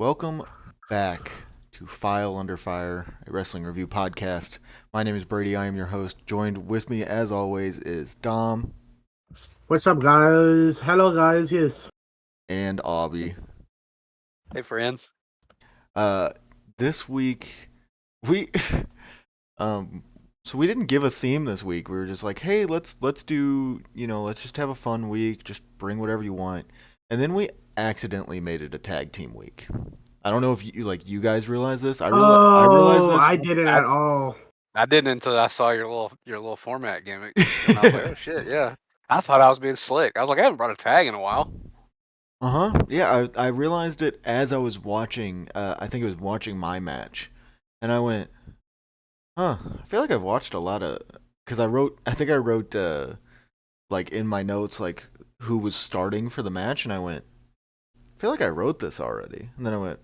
Welcome back to File Under Fire, a wrestling review podcast. My name is Brady. I am your host. Joined with me, as always, is Dom What's up, guys? Hello, guys. Yes. and Abby. Hey, friends. Uh, this week we um so we didn't give a theme this week. We were just like, hey, let's do let's just have a fun week. Just bring whatever you want. And then we accidentally made it a tag team week. I don't know if you guys realize this. I realized Oh, this. I didn't at all. I didn't until I saw your little format gimmick, and I was like, oh shit, yeah. I thought I was being slick. I was like, I haven't brought a tag in a while. Uh-huh. Yeah, I realized it as I was watching, I think it was watching my match. And I went, huh, I feel like I've watched a lot of, because I think I wrote, like in my notes, like who was starting for the match, and I went, I feel like I wrote this already. And then I went,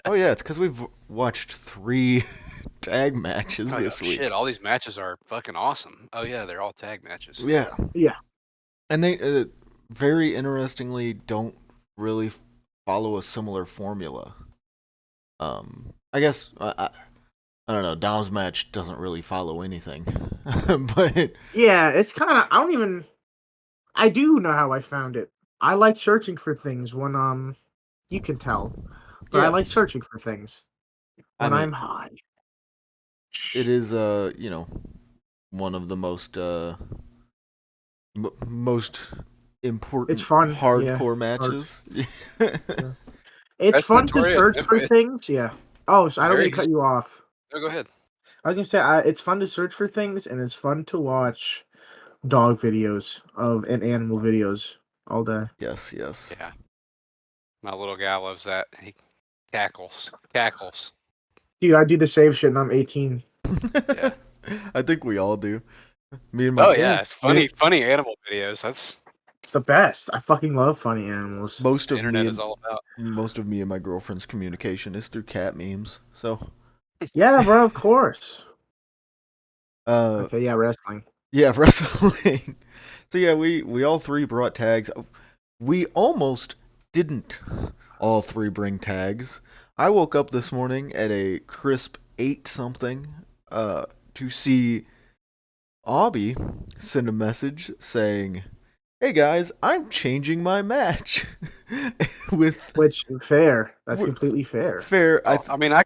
oh yeah, it's because we've watched 3 tag matches Oh, this week. shit, all these matches are fucking awesome. Oh yeah, they're all tag matches. Yeah. Yeah. And they, very interestingly, don't really follow a similar formula. I guess I don't know. Dom's match doesn't really follow anything, but Yeah, it's kind of. I do know how I found it. I like searching for things when you can tell, but I yeah, like searching for things I when mean, I'm high. it is one of the most It's important fun. Yeah. hardcore Or- matches. yeah. It's That's fun to notorious. search for things. Yeah. Oh, so I don't Very mean to cut you off. No, go ahead. I was gonna say it's fun to search for things, and it's fun to watch dog videos and animal videos all day. Yes, yes. Yeah, my little guy loves that. He cackles. Dude, I do the same shit, and I'm 18. Yeah. I think we all do. Me and my Oh yeah, it's me, funny animal videos. That's The best. I fucking love funny animals. most the of me internet is and all about. my girlfriend's communication is through cat memes. So, Yeah, bro, of course. uh, Okay, yeah, wrestling. yeah, wrestling. So yeah, we all 3 brought tags. We almost didn't all 3 bring tags. I woke up this morning at a crisp 8 something to see Abby send a message saying, "Hey guys, I'm changing my match." with Which fair. That's wi- completely fair. fair Oh, I mean, I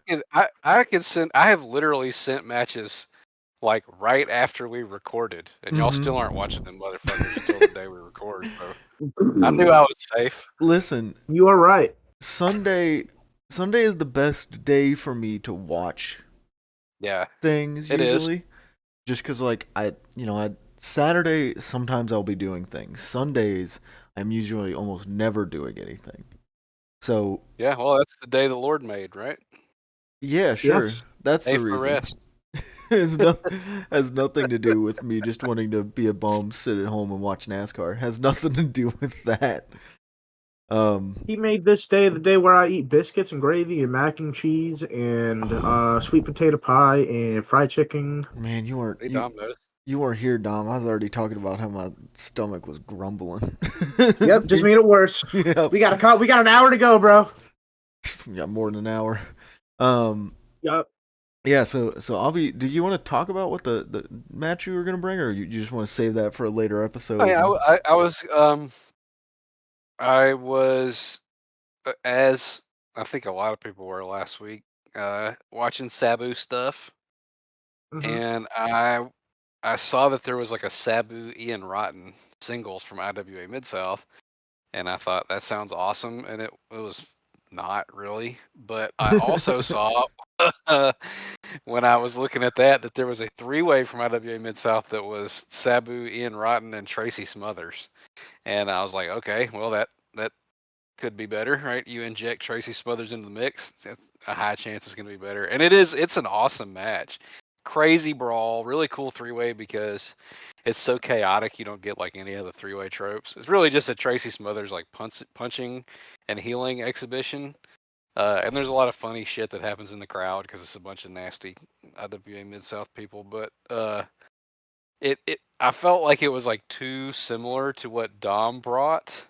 could send. I have literally sent matches like right after we recorded, and y'all still aren't watching them motherfuckers until the day we record. So I knew I was safe. Listen, You are right. Sunday Sunday is the best day for me to watch Yeah, things it is. usually. Just because, like, Saturday, sometimes I'll be doing things. Sundays, I'm usually almost never doing anything. So, Yeah, well, that's the day the Lord made, right? yeah, sure. Yes. That's Day the for reason. rest. Has, no, has nothing to do with me just wanting to be a bum, sit at home, and watch NASCAR. Has nothing to do with that. He made this day the day where I eat biscuits and gravy and mac and cheese and sweet potato pie and fried chicken. Man, Hey, Dom knows. you weren't here, Dom. I was already talking about how my stomach was grumbling. Yep, just made it worse. Yep. We got an hour to go, bro. We got more than an hour. Um, Yep. yeah. So Avi, did you want to talk about what the match you were gonna bring, or you just want to save that for a later episode? Oh yeah, I was as I think a lot of people were last week, watching Sabu stuff, Mhm. and I saw that there was like a Sabu Ian Rotten singles from IWA Mid South, and I thought that sounds awesome, and it was not really, but I also saw when I was looking at that there was a 3-way from IWA Mid South that was Sabu, Ian Rotten, and Tracy Smothers, and I was like, okay, well that could be better, right? You inject Tracy Smothers into the mix, it's a high chance it's going to be better, and it's an awesome match. Crazy brawl, really cool 3-way because it's so chaotic. You don't get like any other 3-way tropes. It's really just a Tracy Smothers like punching and healing exhibition. And there's a lot of funny shit that happens in the crowd because it's a bunch of nasty IWA Mid South people. But it I felt like it was like too similar to what Dom brought,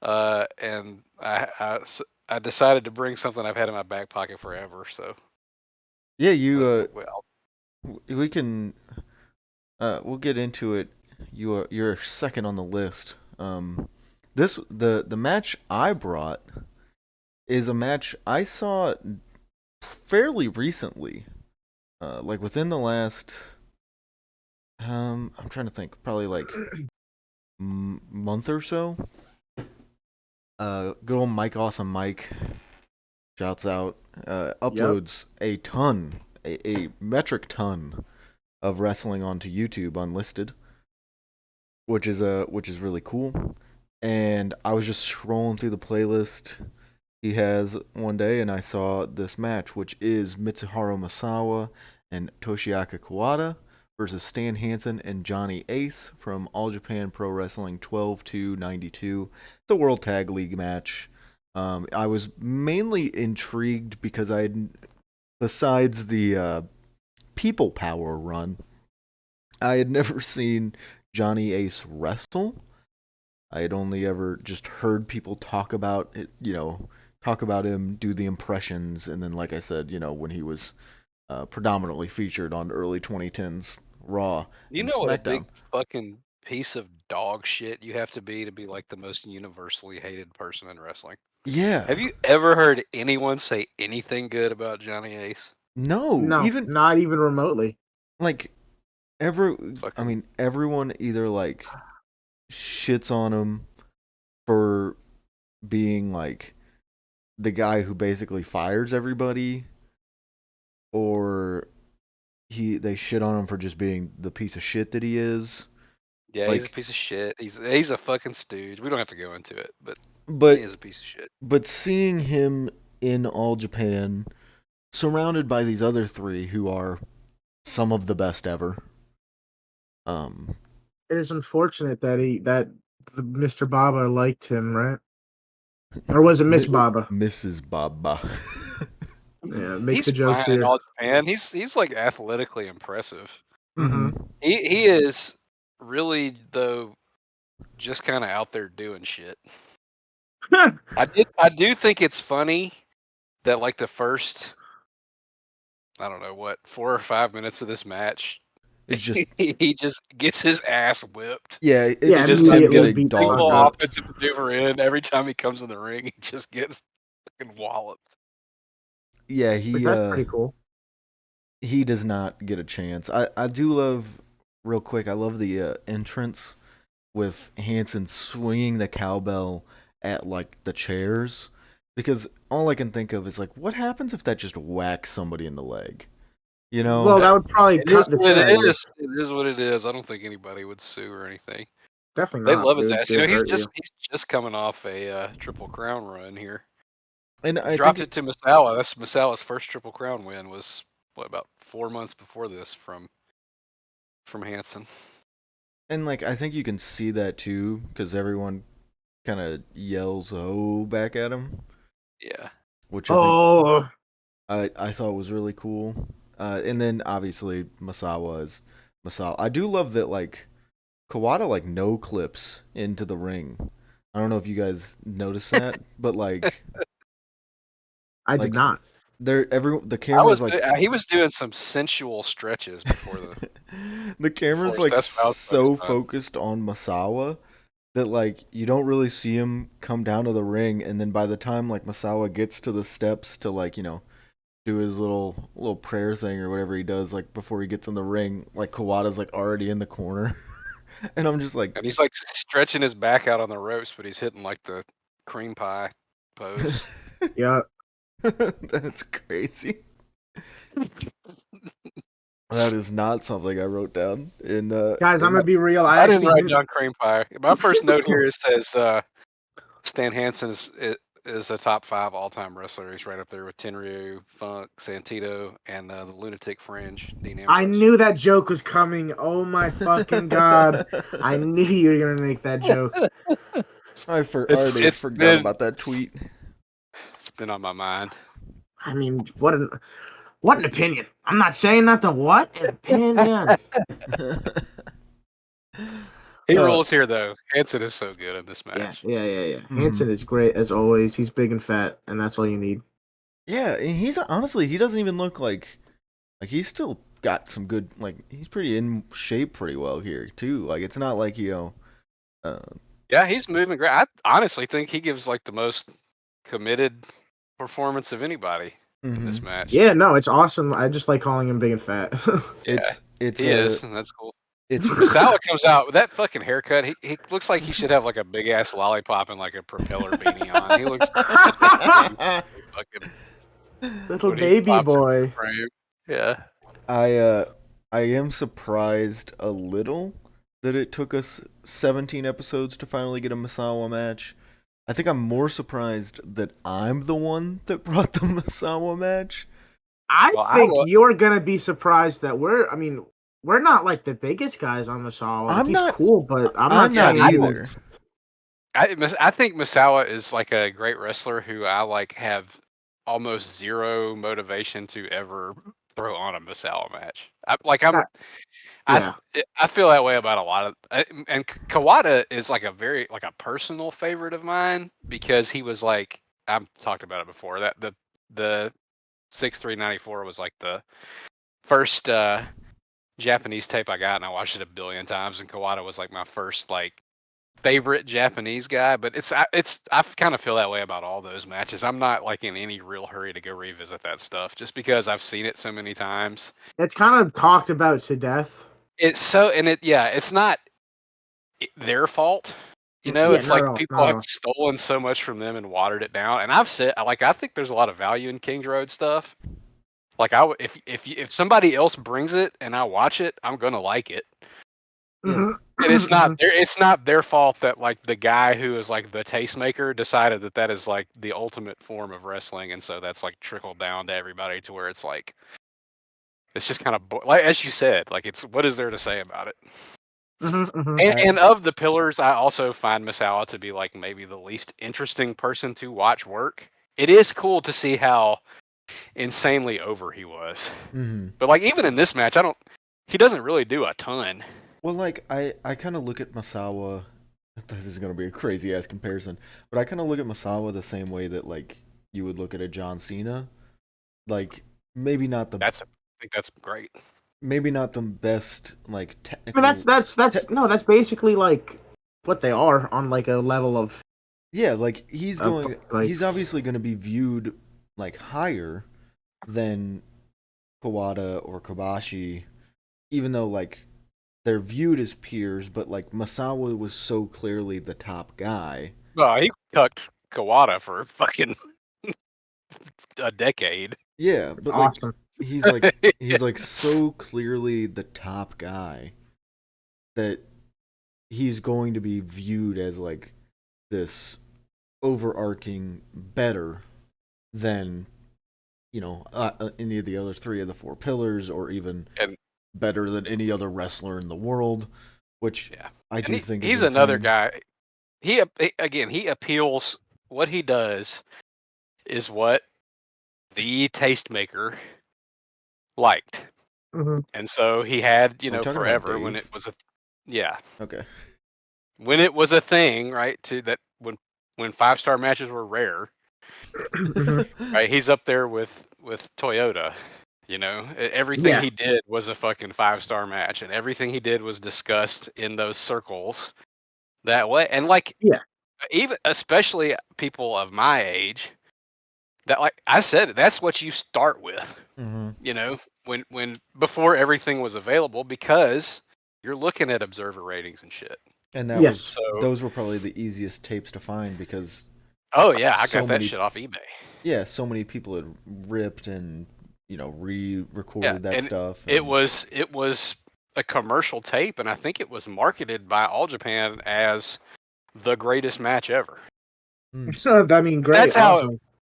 and I I decided to bring something I've had in my back pocket forever. So Yeah, you well, we can we'll get into it. You're second on the list. The match I brought is a match I saw fairly recently. Like within the last I'm trying to think, probably like month or so. Good old Mike Awesome Mike shouts out, Yep. uploads a metric ton of wrestling onto YouTube unlisted, which is really cool. And I was just scrolling through the playlist he has one day, and I saw this match, which is Mitsuharu Misawa and Toshiaki Kawada versus Stan Hansen and Johnny Ace from All Japan Pro Wrestling 12/2/92. It's a World Tag League match. I was mainly intrigued because besides the People Power run, I had never seen Johnny Ace wrestle. I had only ever just heard people talk about it, talk about him, do the impressions, and then, like I said, when he was predominantly featured on early 2010s Raw you and know what a big SmackDown. fucking piece of dog shit you have to be like the most universally hated person in wrestling. Yeah, Have you ever heard anyone say anything good about Johnny Ace? no, No, even not even remotely. like I Fucking mean, everyone either like shits on him for being like the guy who basically fires everybody, or they shit on him for just being the piece of shit that he is. yeah, he's a Like, piece of shit. He's a fucking stooge. We don't have to go into it, but he but is a piece of shit. but seeing him in All Japan, surrounded by these other three who are some of the best ever. Um, It is unfortunate that the Mr. Baba liked him, right? Or was it Miss Baba? Mrs. Baba. Yeah, make He's the jokes fine in here. all Japan. He's like athletically impressive. Mm-hmm. hmm He is really though just kind of out there doing shit. I do think it's funny that like the first I don't know what 4 or 5 minutes of this match, It's just he just gets his ass whipped. yeah, Yeah, it's Just just like him immediately this getting beat the dog fuck single up. whipped. offensive maneuver in every time he comes in the ring, he just gets fucking walloped. Yeah, Like that's pretty cool. he does not get a chance. I do love real quick. I love the entrance with Hanson swinging the cowbell at like the chairs, because all I can think of is like, what happens if that just whacks somebody in the leg? You Well, know? that would probably It is cut the what shit out it of you. is. It is what it is. I don't think anybody would sue or anything. Definitely They not. love his ass. It would hurt you. He's just coming off a Triple Crown run here. And He I think dropped it to Misawa. That's Misawa's first Triple Crown win. Was what about 4 months before this from Hanson. and like I think you can see that too, because everyone kind of yells "oh" back at him, Yeah. which Oh, I thought was really cool. And then obviously Masawa is Masawa. I do love that like Kawada like no clips into the ring. I don't know if you guys noticed that, but I did like not. the camera's like He was doing some sensual stretches before the before camera's his like That's what I was so focused on. focused on Masawa that like you don't really see him come down to the ring, and then by the time like Masawa gets to the steps to like do his little prayer thing or whatever he does like before he gets in the ring, like Kawada's like already in the corner. And I'm just like And he's like stretching his back out on the ropes, but he's hitting like the cream pie pose. Yeah, that's crazy. That is not something I wrote down guys, I'm in gonna be real. I I didn't actually write didn't. down cream pie. My first note here says Stan Hansen is a top 5 all-time wrestler. He's right up there with Tenryu, Funk, Santito, and the Lunatic Fringe, Dean I Ambrose. knew that joke was coming. Oh my fucking god! I knew you were gonna make that joke. I already It's forgot about that tweet. been on my mind. I mean, what an opinion. I'm not saying nothing. What an opinion. He rules here, though. Hanson is so good in this Yeah. match. Hanson is great as always. He's big and fat, and that's all you need. Yeah, and he's honestly, he doesn't even look like he's still got some good, like he's pretty in shape pretty well here too. Like it's not like uh, Yeah, he's moving great. I honestly think he gives like the most committed performance of anybody in this match. Yeah, no, it's awesome. I just like calling him big and fat. Yeah, it's he is, and that's cool. it's Masala comes out with that fucking haircut. He looks like he should have like a big ass lollipop and like a propeller beanie on. He looks fucking Little when he baby pops in boy. the frame. Yeah. I am surprised a little that it took us 17 episodes to finally get a Misawa match. I think I'm more surprised that I'm the one that brought the Misawa match. I think you're gonna be surprised that we're not like the biggest guys on Misawa. Like, he's cool, but I'm not either. I think Misawa is like a great wrestler who I like have almost zero motivation to ever throw on a Misawa match. I feel that way about a lot of, and Kawada is like a very like a personal favorite of mine because he was like, I've talked about it before, that the 6-3-94 was like the first Japanese tape I got, and I watched it a billion times, and Kawada was like my first like favorite Japanese guy. But I kind of feel that way about all those matches. I'm not like in any real hurry to go revisit that stuff just because I've seen it so many times. It's kind of talked about to death. It's not their fault. You know, it's like people have stolen so much from them and watered it down. And I've said, like, I think there's a lot of value in Kings Road stuff. Like, if somebody else brings it and I watch it, I'm gonna like it. Mm-hmm. And it's not their fault that like the guy who is like the tastemaker decided that is like the ultimate form of wrestling, and so that's like trickled down to everybody to where it's like it's just kind of like, as you said, like it's what is there to say about it? And of the pillars, I also find Misawa to be like maybe the least interesting person to watch work. It is cool to see how insanely over he was, but like even in this match, he doesn't really do a ton. Well, like I kind of look at Misawa. This is gonna be a crazy ass comparison, but I kind of look at Misawa the same way that like you would look at a John Cena. Like maybe not the. I think that's great. Maybe not the best like technical. I mean, that's basically like what they are on like a level of. Yeah, like he's obviously going to be viewed like higher than Kawada or Kobashi, even though like they're viewed as peers, but like Misawa was so clearly the top guy. Well, he cucked Kawada for fucking a decade. Yeah, but awesome. Like he's like so clearly the top guy that he's going to be viewed as like this overarching better than any of the other three of the four pillars, or even better than any other wrestler in the world, which I do think he's is another guy. He appeals. What he does is what the tastemaker liked, and so he had forever when it was when it was a thing, right? When 5-star matches were rare, right? He's up there with Toyota. You know, everything he did was a fucking 5-star match, and everything he did was discussed in those circles that way. And like, even especially people of my age, that like I said, that's what you start with. You know, when before everything was available, because you're looking at observer ratings and shit. And those were probably the easiest tapes to find because. Oh yeah, I got that shit off eBay. Yeah, so many people had ripped and re-recorded that stuff. And it was a commercial tape, and I think it was marketed by All Japan as the greatest match ever. I mean, great.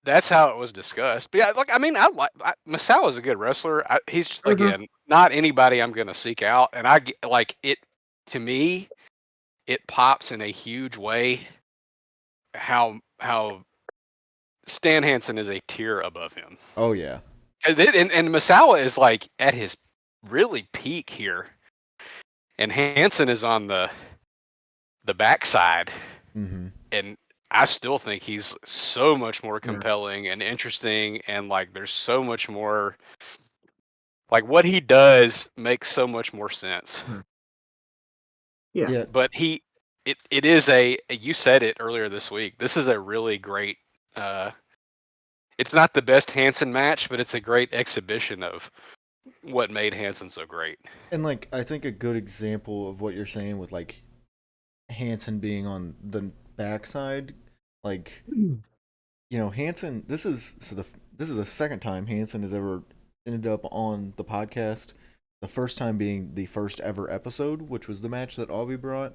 That's how it was discussed. But yeah, like Misawa is a good wrestler. He's again not anybody I'm gonna seek out, and I like it. To me, it pops in a huge way. How Stan Hansen is a tier above him. Oh yeah. And Misawa is like at his really peak here, and Hansen is on the the backside, Mm-hmm. and I still think he's so much more compelling and interesting, and like there's so much more, like what he does makes so much more sense. Yeah. Yeah. But it is you said it earlier this week. This is a really great. It's not the best Hanson match, but it's a great exhibition of what made Hanson so great. And like I think a good example of what you're saying with like Hanson being on the backside, like Hanson. This is the second time Hanson has ever ended up on the podcast. The first time being the first ever episode, which was the match that Aubie brought.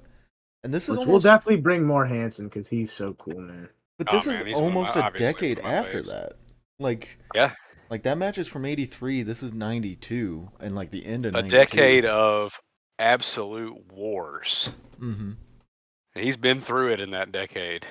And this is Which we'll almost, definitely bring more Hanson because he's so cool, man. but Oh this is man, he's almost a obviously decade one of my after faves. that. Like, Yeah, like that match is from '83. This is '92, and like the end of a '92. decade of absolute wars. Mm-hmm. He's been through it in that decade.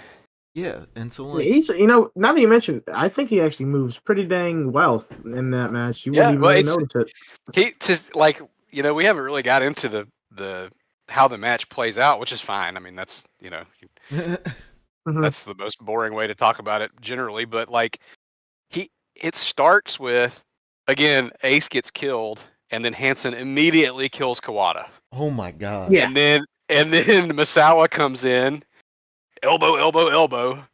Yeah, and so Yeah, like, he's now that you mention it, I think he actually moves pretty dang well in that match. You wouldn't Yeah, even well, really it's notice it. like we haven't really got into the how the match plays out, which is fine. I mean, that's Mm-hmm. that's the most boring way to talk about it generally. But like it starts with, again, Ace gets killed, and then Hanson immediately kills Kawada, oh my god. Yeah. and then Misawa comes in, elbow, elbow, elbow,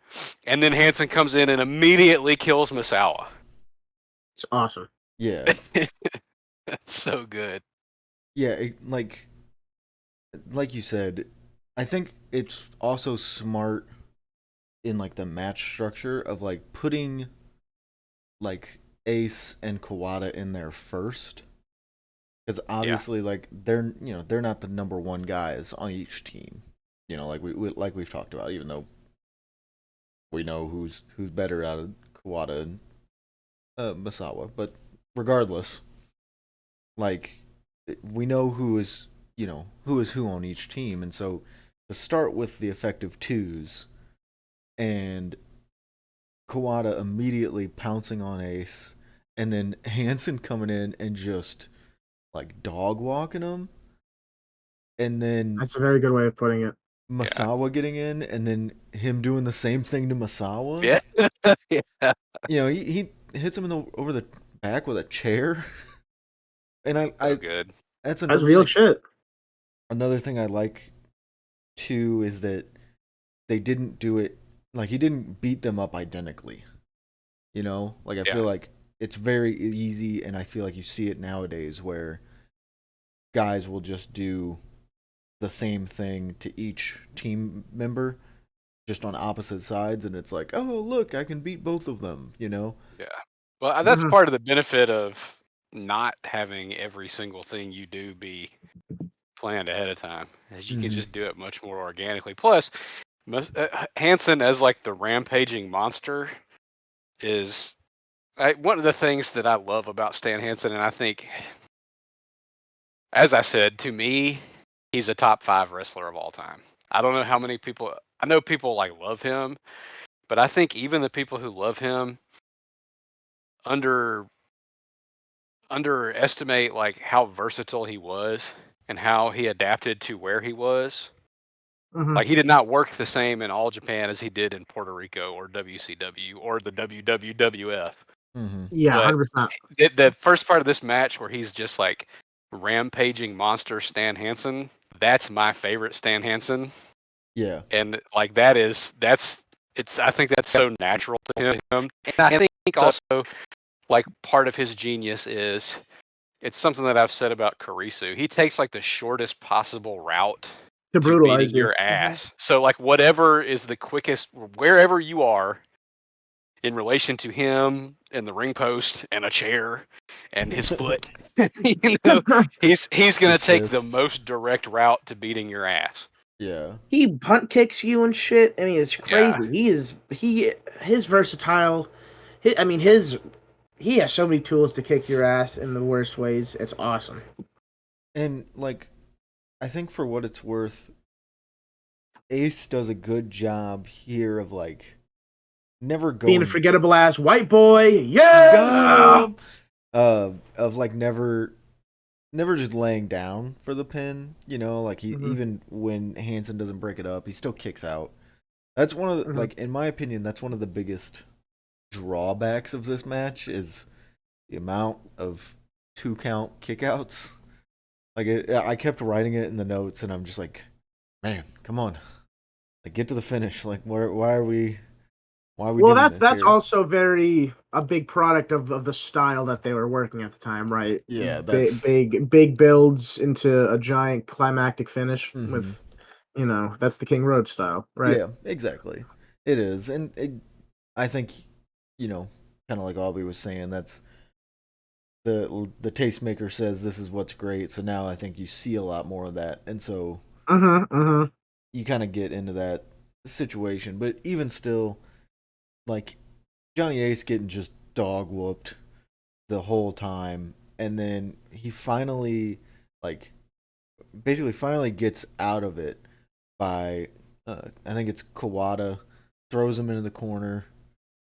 and then Hanson comes in and immediately kills Misawa. It's awesome. Yeah, That's so good. yeah. Like you said, I think it's also smart in like the match structure of like putting like Ace and Kawada in there first, because Yeah, obviously like they're not the number one guys on each team. Like like we've talked about, even though we know who's better out of Kawada and Misawa, but regardless, like we know who is who on each team, and so to start with the effective twos and Kawada immediately pouncing on Ace, and then Hanson coming in and just like dog walking him, and then That's a very good way of putting it. yeah, Masawa getting in, and then him doing the same thing to Masawa. yeah, yeah. He hits him over the back with a chair, and So I good. that's That's another real thing. shit. Another thing I like too is that they didn't do it like he didn't beat them up identically. Like I Yeah, feel like it's very easy, and I feel like you see it nowadays where guys will just do the same thing to each team member, just on opposite sides, and it's like, oh look, I can beat both of them. yeah. Well, that's Mm-hmm. part of the benefit of not having every single thing you do be planned ahead of time, is you can Hmm. just do it much more organically. Plus, Hanson as like the rampaging monster is one of the things that I love about Stan Hansen, and I think, as I said, to me, he's a top 5 wrestler of all time. I don't know how many people. I know people like love him, but I think even the people who love him under underestimate like how versatile he was and how he adapted to where he was. Mm-hmm. Like he did not work the same in All Japan as he did in Puerto Rico or WCW or the WWF. Hmm. Yeah, But 100%. the first part of this match where he's just like rampaging monster Stan Hansen, that's my favorite Stan Hansen. Yeah. And like I think that's so natural to him. And I think also like part of his genius is, it's something that I've said about Karisu. He takes like the shortest possible route To to beating brutalize you. your ass. So like whatever is the quickest, wherever you are in relation to him and the ring post and a chair and his foot, he's gonna His take the fists. most direct route to beating your ass. Yeah. He punt kicks you and shit. I mean, it's Yeah, crazy. His versatile. He has so many tools to kick your ass in the worst ways. It's awesome. And like I think for what it's worth, Ace does a good job here of like never Being a going forgettable ass white boy. got Yeah. him of like never never just laying down for the pin. Like he Hmm. even when Hansen doesn't break it up, he still kicks out. That's one of the, Hmm. like in my opinion, that's one of the biggest drawbacks of this match is the amount of 2 count kickouts. I kept writing it in the notes, and I'm just like, man, come on, like get to the finish. Like, why are we Well, doing that's this that's here? also very a big product of the style that they were working at the time, right? Yeah, Big that's. big builds into a giant climactic finish Hmm. with, that's the King Road style, right? Yeah, exactly. It is, and I think, you know, kind of like Aubrey was saying, that's the tastemaker says this is what's great. So now I think you see a lot more of that, and so Uh-huh, uh-huh. you kind of get into that situation. But even still, like Johnny Ace getting just dog whooped the whole time, and then he finally, like, basically finally gets out of it by, I think it's Kawada, throws him into the corner.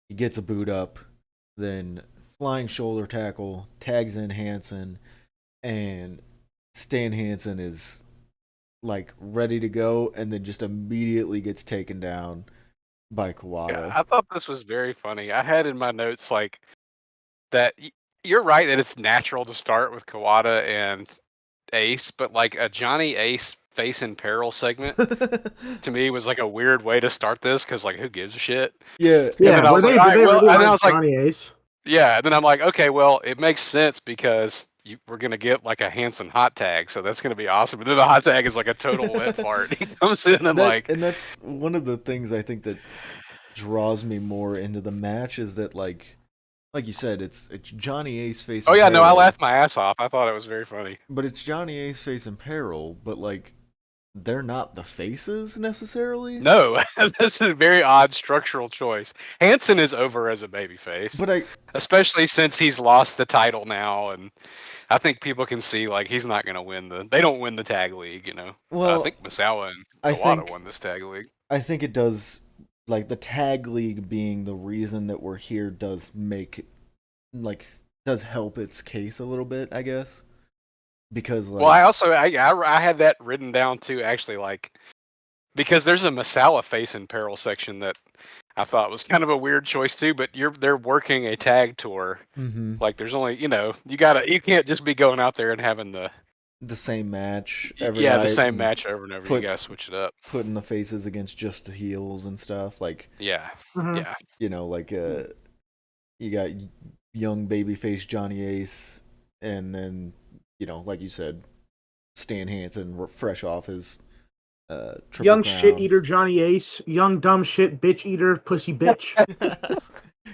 He gets a boot up, then flying shoulder tackle, tags in Hansen, and Stan Hansen is like ready to go, and then just immediately gets taken down by Yeah, Kawada. I thought this was very funny. I had in my notes like that. You're right that it's natural to start with Kawada and Ace, but like a Johnny Ace face in peril segment to me was like a weird way to start this because like who gives a shit? Yeah, And Yeah, then I and was like, all did right, they well, really and then I like was like, Johnny Ace? yeah, and then I'm like, okay, well, it makes sense because we're gonna get like a Hanson hot tag, so that's gonna be awesome. And then the hot tag is like a total wet fart. He comes in and like, that's one of the things I think that draws me more into the match is that like you said, it's Johnny Ace oh facing yeah, no, I peril, laughed my ass off. I thought it was very funny. but it's Johnny Ace facing peril, but like they're not the faces necessarily. No, that's a very odd structural choice. Hanson is over as a babyface, But I especially since he's lost the title now, and I think people can see like he's not gonna win the. They don't win the tag league, you know. I well, think Misawa and I Kawada think won this tag league. I think it does, like the tag league being the reason that we're here does make, like, does help its case a little bit, I guess, because Well, I like also I had that written down too, actually, like because there's a Masala face in peril section that I thought was kind of a weird choice too. But they're working a tag tour. hmm Like there's only you can't just be going out there and having the same match every the night same and match over and over. You put gotta switch it up. putting the faces against just the heels and stuff, like, Yeah, Uh-huh. yeah. like you got young babyface Johnny Ace, and then like you said, Stan Hansen fresh off his triple Young shit crown. eater Johnny Ace, young dumb shit bitch eater pussy bitch.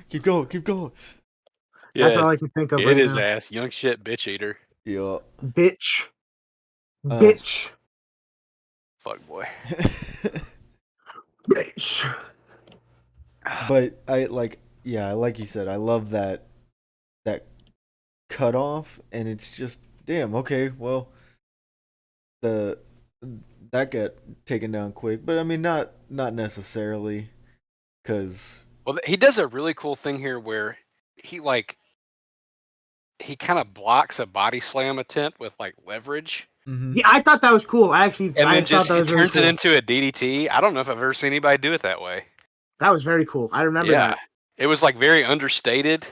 Keep going, keep going. That's Yes, all I can think of it right is now. ass. Young shit bitch eater. Yeah. Bitch. Uh, Bitch. Fuck boy. Bitch. but like you said, I love that cutoff, and it's just damn okay. Well, the that got taken down quick, but I mean not necessarily, because Well, he does a really cool thing here where he like he kind of blocks a body slam attempt with like leverage, Yeah, I thought that was cool. and I then thought just that he was really turns it cool. into a DDT. I don't know if I've ever seen anybody do it that way. That was very cool. I remember Yeah, that. it was like very understated.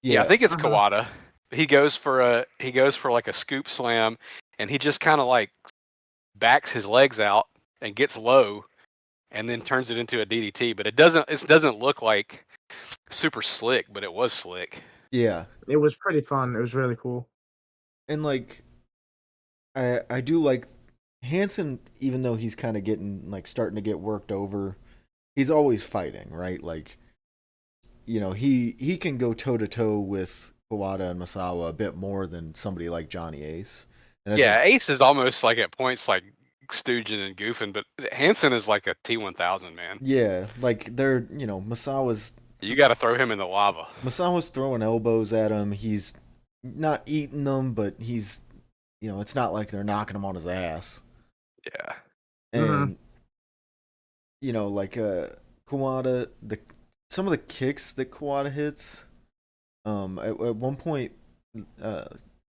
Yeah, I yeah, think it's Uh-huh. Kawada. He goes for like a scoop slam, and he just kind of like backs his legs out and gets low, and then turns it into a DDT. But it doesn't look like super slick, but it was slick. yeah, It was pretty fun. It was really cool. and like I do like Hansen, even though he's kind of getting like starting to get worked over, he's always fighting, right? Like he can go toe to toe with Kawada and Masawa a bit more than somebody like Johnny Ace, and I think Yeah, Ace is almost like at points like stooging and goofing, but Hansen is like a T1000 man. yeah, like they're Masawa's You got to throw him in the lava. Masawa's throwing elbows at him. He's not eating them, but he's it's not like they're knocking him on his ass. Yeah. Hmm. And like Kawada, the some of the kicks that Kawada hits, at one point,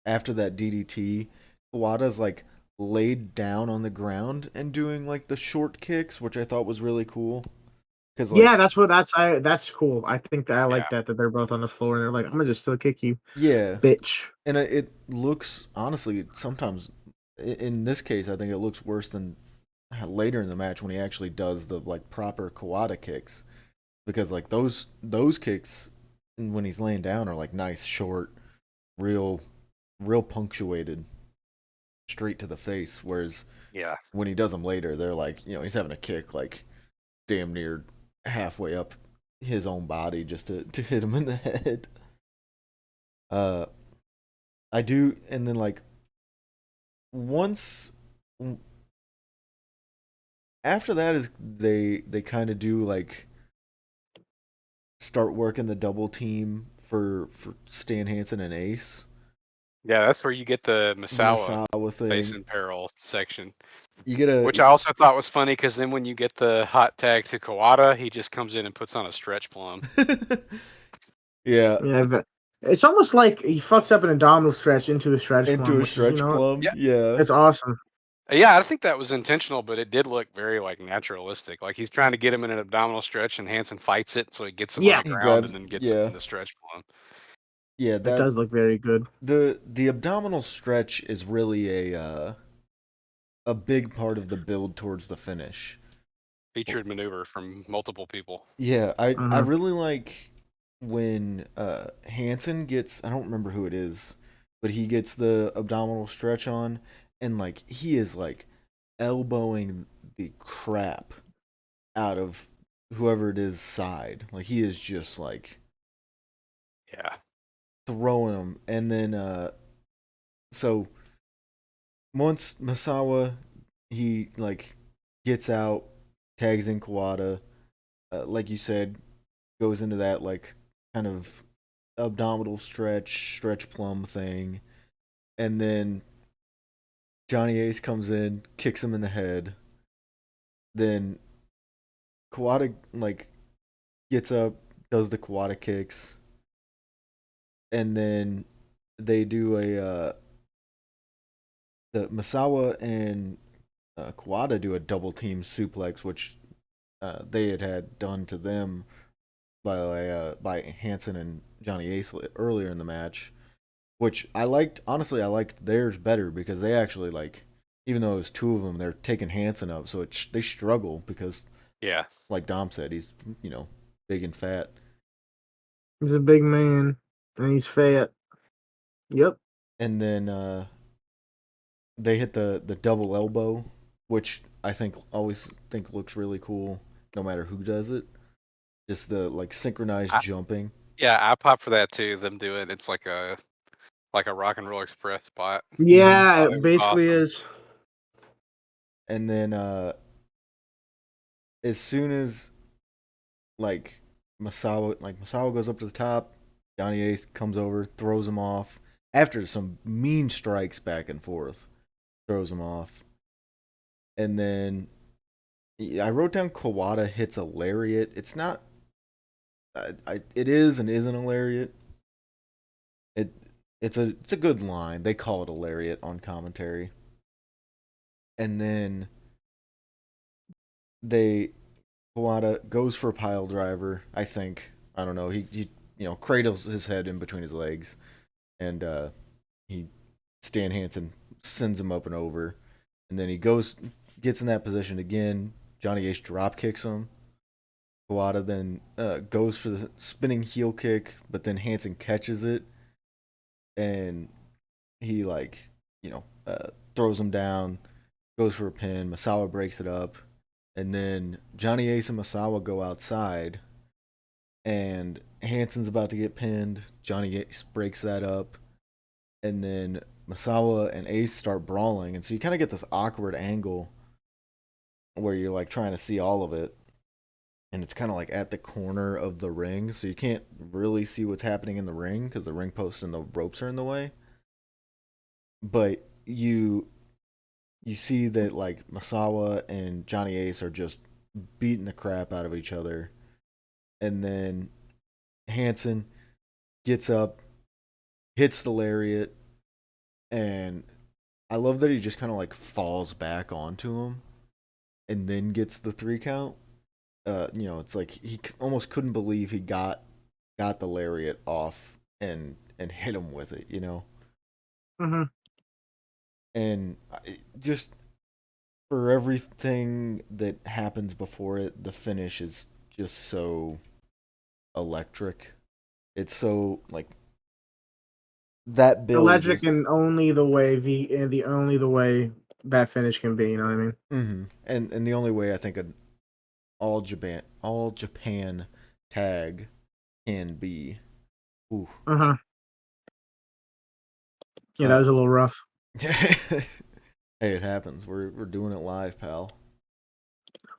after that DDT, Kawada's like laid down on the ground and doing like the short kicks, which I thought was really cool. Cause Yeah, like that's cool. I think that I Yeah. like that they're both on the floor and they're like, I'm gonna just still kick you, yeah, bitch. and it looks honestly sometimes in this case I think it looks worse than later in the match when he actually does the like proper Kawada kicks because like those kicks when he's laying down are like nice short, real punctuated, straight to the face. Whereas Yeah. when he does them later, they're like he's having a kick like damn near halfway up his own body just to hit him in the head. Uh, I do, and then like once after that is they kind of do like start working the double team for Stan Hansen and Ace. Yeah, that's where you get the The Misawa Masawa face thing. in peril section, You get which I also thought was funny because then when you get the hot tag to Kawada, he just comes in and puts on a stretch plum. a yeah, Yeah, it's almost like he fucks up an abdominal stretch into a stretch into plum, a which is stretch plum. Yeah, Yeah. it's awesome. yeah, I think that was intentional, but it did look very like naturalistic. Like he's trying to get him in an abdominal stretch, and Hansen fights it, so he gets him on Yeah, the He ground grabs and then gets him yeah. in the stretch plum. Yeah, it that does look very good. the abdominal stretch is really a big part of the build towards the finish. Featured maneuver from multiple people. Yeah, I Hmm. really like when Hansen gets I don't remember who it is, but he gets the abdominal stretch on and like he is like elbowing the crap out of whoever it is side. Like he is just like Yeah. throwing them and then so once Masawa he like gets out, tags in Kawada, like you said, goes into that like kind of abdominal stretch plum thing, and then Johnny Ace comes in, kicks him in the head. Then Kawada like gets up, does the Kawada kicks, and then they do the Masawa and Kawada do a double team suplex, which they had done to them by Hansen and Johnny Ace earlier in the match, which I liked. Honestly, I liked theirs better because they actually like, even though it was two of them, they're taking Hansen up, so they struggle because, Yeah. like Dom said, he's big and fat, He's a big man and he's fat. Yep. and then they hit the double elbow, which I think always think looks really cool, no matter who does it. Just the like synchronized I, jumping, yeah, I pop for that too. Them doing it's like a rock and roll express spot. hmm Yeah, Thought it it was basically awesome. is. and then as soon as like Masawa goes up to the top. Johnny Ace comes over, throws him off. After some mean strikes back and forth, throws him off. And then I wrote down Kawada hits a lariat. It's not. It is and isn't a lariat. It it's a good line. They call it a lariat on commentary. And then they Kawada goes for a pile driver. I think I don't know. He cradles his head in between his legs and he Stan Hansen sends him up and over, and then he gets in that position again. Johnny Ace drop kicks him. Kawada then goes for the spinning heel kick, but then Hansen catches it, and he like throws him down, goes for a pin. Masawa breaks it up, and then Johnny Ace and Masawa go outside, and Hansen's about to get pinned. Johnny Ace breaks that up, and then Masawa and Ace start brawling, and so you kind of get this awkward angle where you're like trying to see all of it, and it's kind of like at the corner of the ring, so you can't really see what's happening in the ring because the ring post and the ropes are in the way. But you see that like Masawa and Johnny Ace are just beating the crap out of each other, and then Hansen gets up, hits the lariat, And I love that he just kind of like falls back onto him and then gets the 3 count. It's like he almost couldn't believe he got the lariat off and hit him with it, Mm-hmm. And just for everything that happens before it, the finish is just so electric. It's so like that build Electric was. in only the way the only the way that finish can be. You know what I mean? And the only way I think an all Japan tag can be. Ooh. Uh-huh. Yeah, that Uh, was a little rough. hey, it happens. We're doing it live, pal.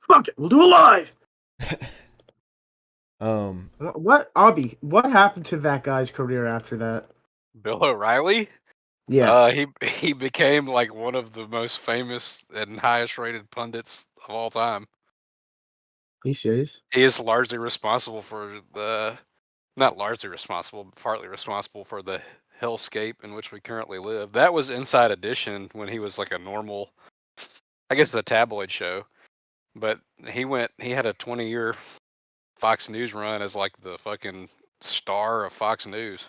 Fuck it, we'll do it live. um, What Abby? What happened to that guy's career after that? Bill O'Reilly. Yes. He became like one of the most famous and highest rated pundits of all time. Are you serious? He is largely responsible for not largely responsible, but partly responsible for the hellscape in which we currently live. That was Inside Edition when he was like a normal, I guess, a tabloid show. But he had a 20-year Fox News run as like the fucking star of Fox News.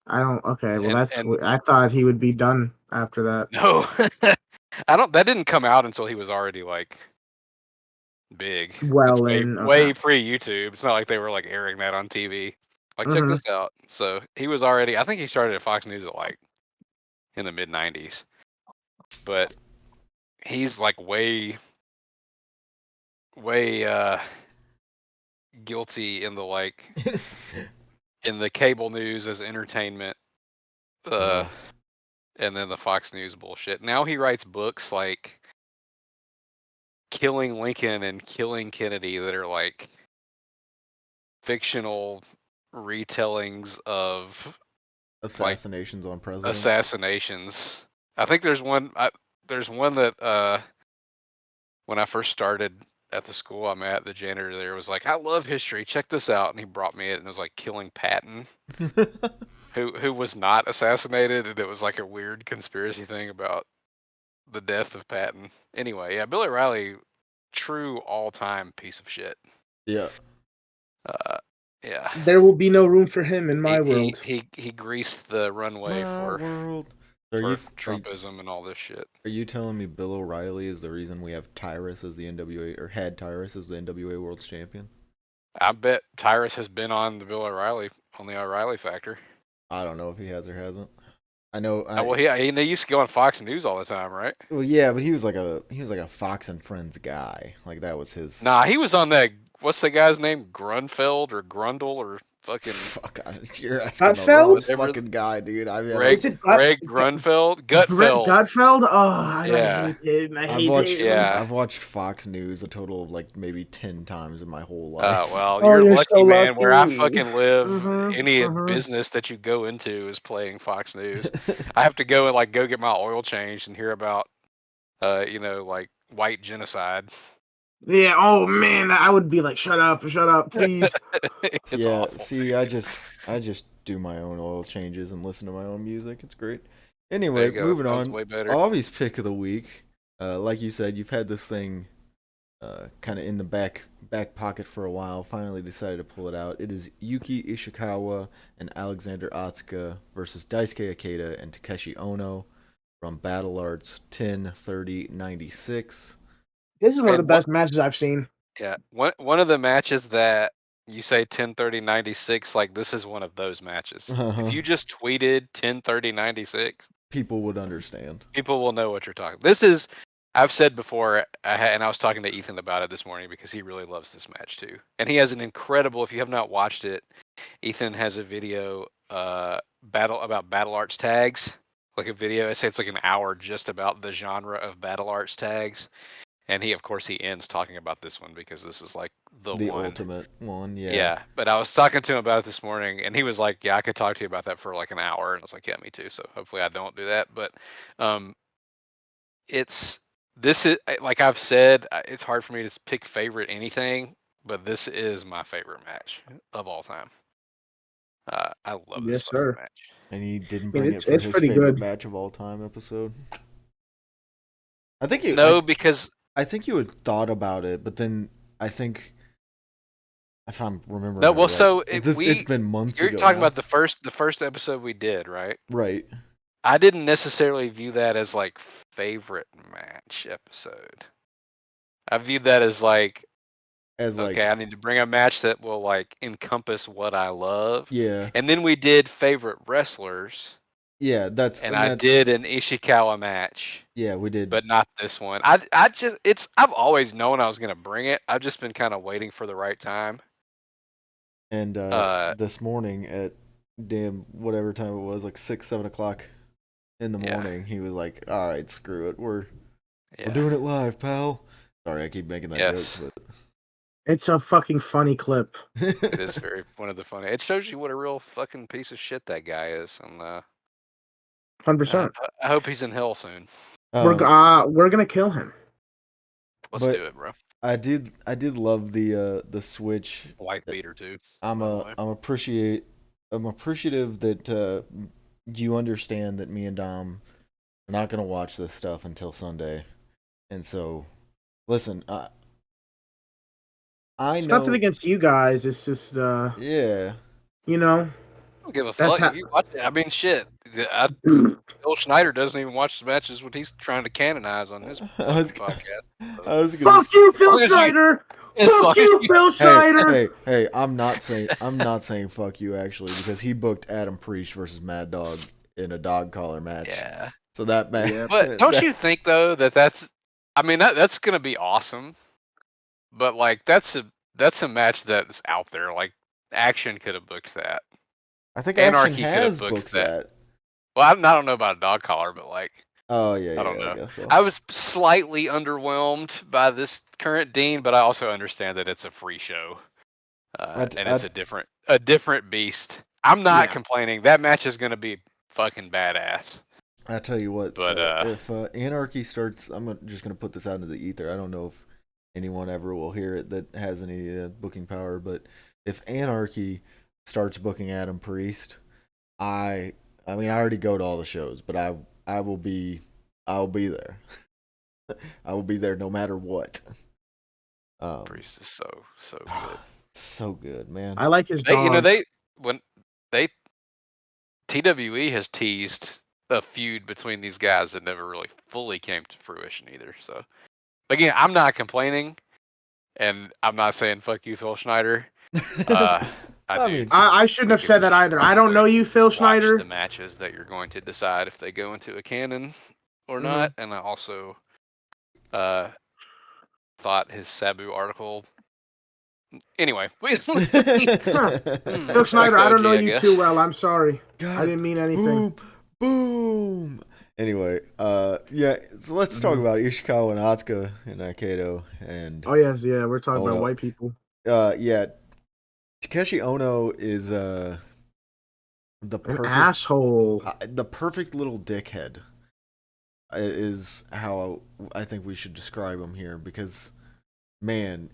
I don't. Okay, well, And I thought he would be done after that. no, I don't. That didn't come out until he was already like big. It's Well, way in okay. way pre YouTube. It's not like they were like airing that on TV. Like check Mm-hmm. this out. So he was already. I think he started at Fox News at like in the mid '90s, but he's like way guilty in the like in the cable news as entertainment. uh, And then the Fox News bullshit. Now he writes books like Killing Lincoln and Killing Kennedy that are like fictional retellings of like assassinations on presidents. assassinations. I think there's one. There's one that when I first started at the school I'm at, the janitor there was like, "I love history. Check this out," and he brought me it, and it was like Killing Patton, who was not assassinated, and it was like a weird conspiracy thing about the death of Patton. Anyway, yeah, Billy Riley, true all-time piece of shit. Yeah. Uh, yeah, There will be no room for him in my world. he greased the runway My world. Are for you are you, Trumpism and all this shit. are you telling me Bill O'Reilly is the reason we have Tyrus as the NWA or had Tyrus as the NWA World Champion? I bet Tyrus has been on the Bill O'Reilly on the O'Reilly Factor. I don't know if he has or hasn't. I know. Well, he used to go on Fox News all the time, right? Well, yeah, but he was like a Fox and Friends guy. Like that was his. Nah, he was on that. What's the guy's name? Grunfeld or Grundle or fucking Fuck, you're asking the wrong Gutfeld? whatever. fucking guy, dude. I mean, Is it Greg Grunfeld, Gutfeld. Gutfeld? Oh, I Yeah, hate him. I I've hate watched him. yeah. I've watched Fox News a total of like maybe 10 times in my whole life. Well, Oh, you're you're so lucky, man. Where I lucky. fucking live, Mm-hmm. any Mm-hmm. business that you go into is playing Fox News. I have to go and like go get my oil changed and hear about, like white genocide. Yeah. Oh man, I would be like, shut up, please. It's Yeah, awful see, too. I just do my own oil changes and listen to my own music. It's great. There Anyway, you go. That moving sounds on. way better. Avi's pick of the week. Like you said, you've had this thing kind of in the back pocket for a while. Finally decided to pull it out. It is Yuki Ishikawa and Alexander Otsuka versus Daisuke Ikeda and Takeshi Ono from Battle Arts 10/30/96. This is one of the And what? best matches I've seen. Yeah, one of the matches that you say 10/30/96, like this is one of those matches. If Uh-huh. you just tweeted 10/30/96, People would understand. people will know what you're talking. This is, I've said before, and I was talking to Ethan about it this morning because he really loves this match too, and he has an incredible. If you have not watched it, Ethan has a video about battle arts tags, like a video. I say it's like an hour just about the genre of battle arts tags. And of course, he ends talking about this one because this is like the The one. ultimate one, yeah. Yeah, but I was talking to him about it this morning, and he was like, "Yeah, I could talk to you about that for like an hour." And I was like, "Yeah, me too." So hopefully, I don't do that. But um, it's this is like I've said, it's hard for me to pick favorite anything, but this is my favorite match of all time. I love this Yes, fucking sir. match. And he didn't I mean, bring it for it's his pretty favorite good. match of all time episode. No, because I think you had thought about it, but then I think if I'm remembering no. it Well, right, so it's been months you're ago talking now. about the first episode we did, right? Right. I didn't necessarily view that as like favorite match episode. I viewed that as like, As okay, like, I need to bring a match that will like encompass what I love. yeah, And then we did favorite wrestlers, yeah. and I did an Ishikawa match, yeah, we did. but not this one. I just I've always known I was gonna bring it. I've just been kind of waiting for the right time. And Uh, this morning at damn whatever time it was, like 6, 7 o'clock in the yeah, morning, he was like, "All right, screw it, we're yeah, doing it live, pal." Sorry, I keep making that joke, yes. It's a fucking funny clip. It is but very one of the funny. It shows you what a real fucking piece of shit that guy is, and 100%. I hope he's in hell soon. We're gonna kill him. Let's but do it, bro. I did love the switch. Wife beater too, I'm by the a way. I'm appreciative that you understand that me and Dom are not gonna watch this stuff until Sunday, and so listen, I It's nothing know, against you guys. It's just, yeah. you know, I don't give a that's fuck how. if you watch it. I mean, shit. Bill Schneider doesn't even watch the matches when he's trying to canonize on his I was fucking podcast. So, I was gonna Fuck you, Phil long as you, Schneider. as long Fuck as you, you, Phil hey Schneider. hey I'm not saying fuck you actually, because he booked Adam Priest versus Mad Dog in a dog collar match. yeah. So that match Yeah. But don't that you think though that's, I mean, that's gonna be awesome. But like that's a match that's out there. Like Action could have booked that. I think Action Anarchy could have has booked booked that. that. Well, I don't know about a dog collar, but like Oh yeah, I don't yeah, I know. guess so. I was slightly underwhelmed by this current Dean, but I also understand that it's a free show, I and I it's a different beast. I'm not Yeah. complaining. That match is going to be fucking badass. I tell you what, But if Anarchy starts, just gonna put this out into the ether. I don't know if anyone ever will hear it that has any booking power, but if Anarchy starts booking Adam Priest, I mean I already go to all the shows, but I will be I'll be there. I will be there no matter what. Priest is so good. So good, man. I like his They, dog. when they TWE has teased a feud between these guys that never really fully came to fruition either. So again, I'm not complaining, and I'm not saying fuck you, Phil Schneider. I I do mean, I shouldn't have think said you that should either. I don't probably know you, Phil watch the Schneider. matches that you're going to decide if they go into a canon or Hmm. not. And I also uh, thought his Sabu article. Anyway, Huh. Phil back Schneider, to I don't know OG, I you too guess. well. I'm sorry. got I it. didn't mean anything. Boom, boom. Anyway, yeah. So let's talk Hmm. about Ishikawa and Atsuka and Nakedo and Oh yes, yeah. We're talking about Ono. white people. Yeah. Takeshi Ono is the An perfect asshole. the perfect little dickhead is how I think we should describe him here, because man,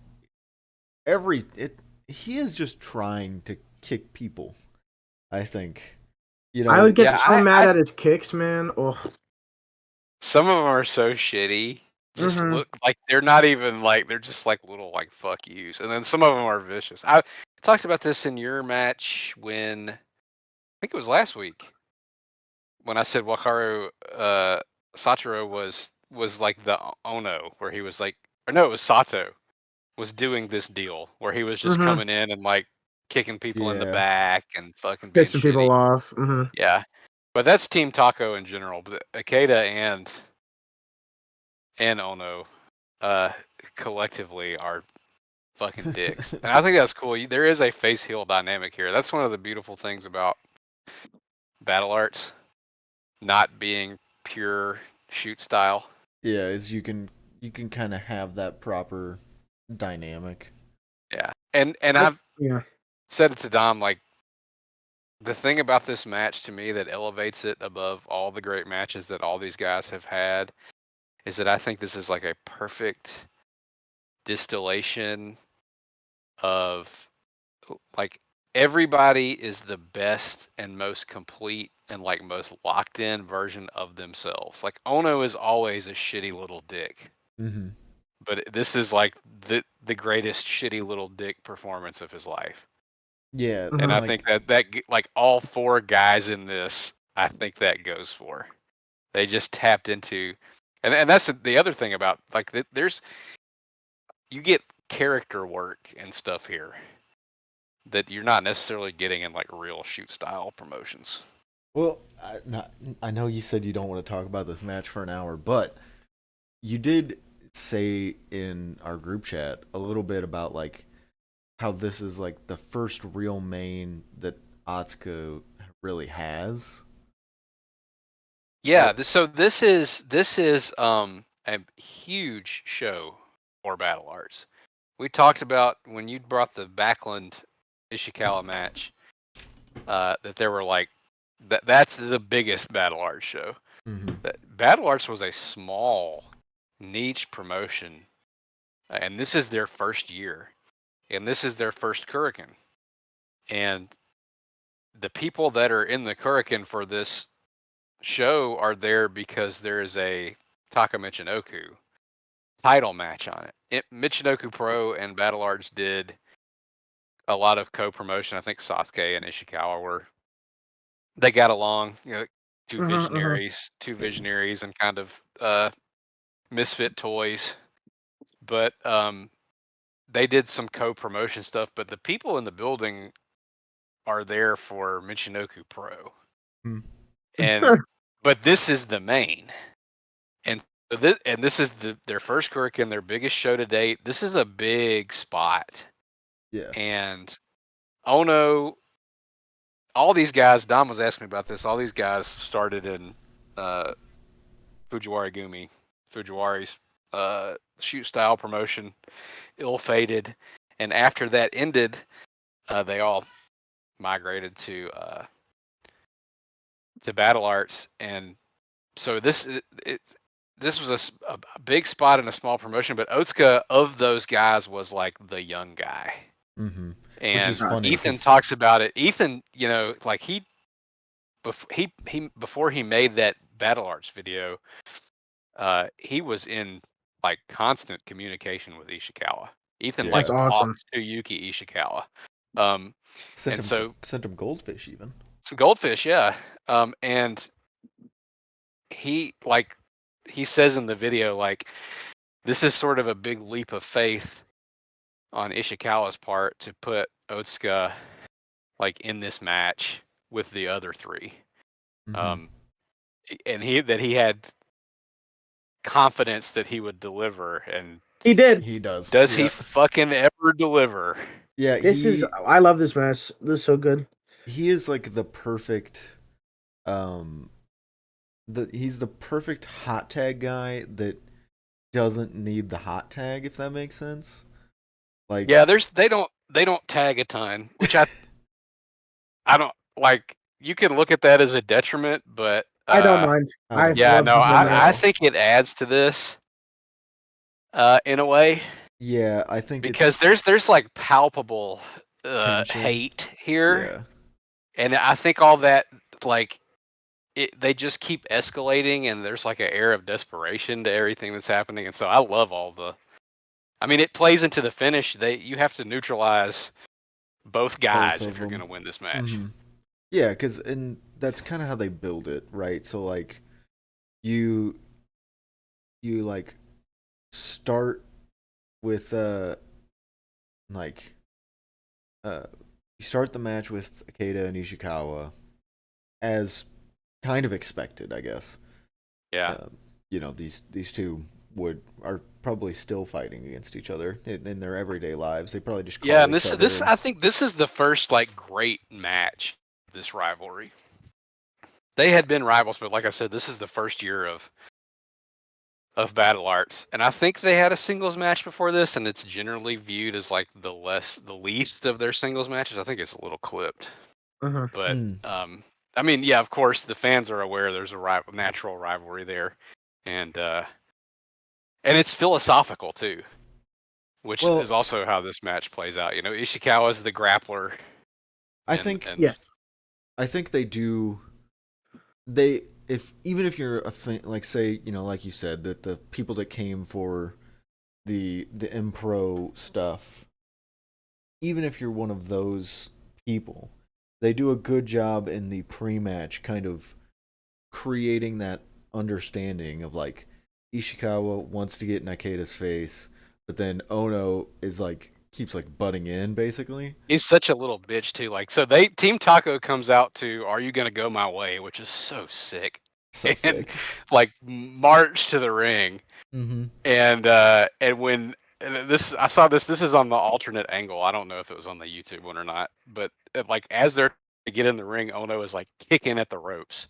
every it he is just trying to kick people. I think, you I know. would get Yeah, so mad at his kicks, man. Oh. some of them are so shitty. Just Hmm. look like they're not even like they're just like little like fuck yous, and then some of them are vicious. I talked about this in your match when I think it was last week when I said Wakaru Satoru was like the Ono, where he was like, or no, it was Sato was doing this deal where he was just Hmm. coming in and like kicking people in the Yeah. back and fucking being Pissing shitty. people off. Hmm. Yeah, but that's Team Taco in general. But Akeda and Ono uh, collectively are fucking dicks, and I think that's cool. There is a face heel dynamic here. That's one of the beautiful things about battle arts not being pure shoot style. Yeah, is you can kind of have that proper dynamic. Yeah, and I've Yeah. said it to Dom, like the thing about this match to me that elevates it above all the great matches that all these guys have had is that I think this is like a perfect distillation of like everybody is the best and most complete and like most locked in version of themselves. Like Ono is always a shitty little dick, Mm-hmm. but this is like the greatest shitty little dick performance of his life. Yeah, And Mhm. I like think that like all four guys in this, I think that goes for. They just tapped into, and that's the other thing about like there's you get character work and stuff here that you're not necessarily getting in like real shoot style promotions. well, I know you said you don't want to talk about this match for an hour, but you did say in our group chat a little bit about like how this is like the first real main that Atsuko really has. Yeah, Like, so this is a huge show for Battle Arts. We talked about when you brought the Backlund Ishikawa match, that there were like that's the biggest Battle Arts show. mm-hmm, That Battle Arts was a small niche promotion, and this is their first year, and this is their first Kurikan, and the people that are in the Kurikan for this show are there because there is a Taka Michinoku title match on it. Michinoku Pro and Battle Arts did a lot of co-promotion. I think Sasuke and Ishikawa were they got along, Mhm, mhm. two visionaries and kind of misfit toys. But they did some co-promotion stuff, but the people in the building are there for Michinoku Pro. mm-hmm, And but this is the main. And this is their first Kurikan, their biggest show to date. This is a big spot. yeah, And Ono, all these guys, Dom was asking me about this. All these guys started in uh, Fujiwari's shoot style promotion, ill fated. And after that ended, they all migrated to Battle Arts. And so this was a big spot in a small promotion, but Otsuka of those guys was like the young guy. mm-hmm. Which is And funny Ethan because talks about it. Ethan, like before he made that Battle Arts video, he was in like constant communication with Ishikawa. Ethan like That's yeah, awesome. talked to Yuki Ishikawa. Um, and so sent him goldfish even. some goldfish, yeah. And he like he says in the video like this is sort of a big leap of faith on Ishikawa's part to put Otsuka like in this match with the other three. Mm-hmm. Um, and he had confidence that he would deliver, and He did. He does. does he Yeah. fucking ever deliver? Yeah, This is. I love this mess. This is so good. he is like the perfect um he's the perfect hot tag guy that doesn't need the hot tag, if that makes sense. Like Yeah, they don't tag a ton, which I don't like. You can look at that as a detriment, but I don't mind. I I don't yeah, mind love no, it. seeing them I match. think it adds to this in a way Yeah, I think because it's there's like palpable tension. hate here, Yeah. and I think all that like they just keep escalating, and there's like an air of desperation to everything that's happening, and so I love all the. I mean, it plays into the finish. You have to neutralize both Both guys if of you're going them. to win this match. Mm-hmm. Yeah, cuz and that's kind of how they build it, right? So like you you like start with like uh you start the match with Akeda and Ishikawa as kind of expected, I guess. Yeah. Um, these two would are probably still fighting against each other in their everyday lives. They probably just Yeah, call and each this other. I think this is the first like great match of this rivalry. They had been rivals, but like I said, this is the first year of Battle Arts, and I think they had a singles match before this, and it's generally viewed as like the least of their singles matches. I think it's a little clipped, Mhm. but Mm. I mean, yeah, of course the fans are aware there's a natural rivalry there, and it's philosophical too, which is Well, also how this match plays out. Ishikawa's the grappler, I And think and Yes. I think they do. They if even if you're a fan, like say like you said that the people that came for the impro stuff, even if you're one of those people, they do a good job in the pre-match kind of creating that understanding of like Ishikawa wants to get in Ikeda's face, but then Ono is like keeps like butting in basically. he's such a little bitch too. Like, so they Team Taco comes out to "Are You Gonna Go My Way," which is so sick, So and sick. like march to the ring. Mm-hmm. And when this I saw this is on the alternate angle. I don't know if it was on the YouTube one or not, but like as they're to get in the ring, Ono is like kicking at the ropes,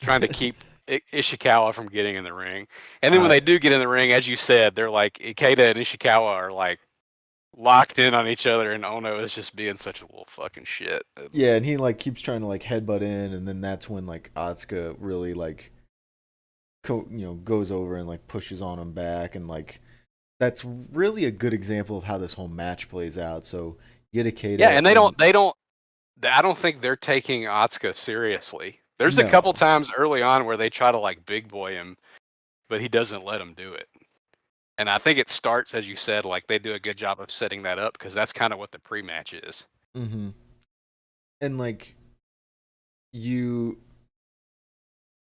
trying to keep Ishikawa from getting in the ring. And then when I they do get in the ring, as you said, they're like Ikeda and Ishikawa are like locked in on each other, and Ono is just being such a little fucking shit. Yeah, and he like keeps trying to like headbutt in, and then that's when like Atsuka really like goes over and like pushes on him back, and like that's really a good example of how this whole match plays out. So you get Yeah, Ikeda and and I don't think they're taking Atsuka seriously. There's a couple no. times early on where they try to like big boy him, but he doesn't let them do it. And I think it starts, as you said, like they do a good job of setting that up because that's kind of what the pre-match is. Mm-hmm. And like you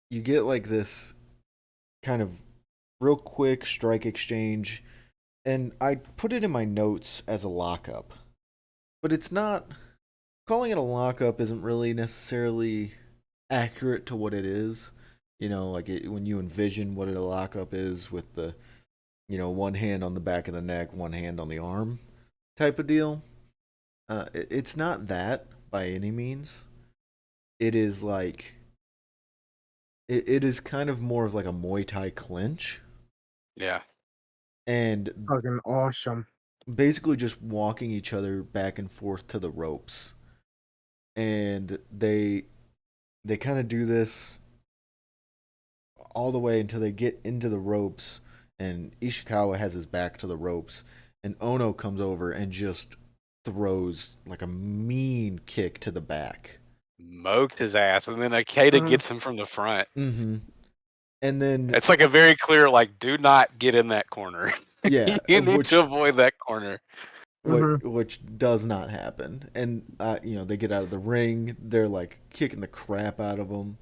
you get like this kind of real quick strike exchange, and I put it in my notes as a lockup, but it's not. Calling it a lockup isn't really necessarily accurate to what it is. Like when you envision what a lockup is with the, one hand on the back of the neck, one hand on the arm type of deal. It's not that by any means. It is like, it is kind of more of like a Muay Thai clinch. Yeah. And Fucking awesome. basically just walking each other back and forth to the ropes. And they kind of do this all the way until they get into the ropes, and Ishikawa has his back to the ropes, and Ono comes over and just throws like a mean kick to the back. Moked his ass, and then Ikeda Mhm. gets him from the front. Mm-hmm. And then It's like a very clear, like, do not get in that corner. yeah, You need to avoid that corner. Mhm. which does not happen. And they get out of the ring. They're like kicking the crap out of him,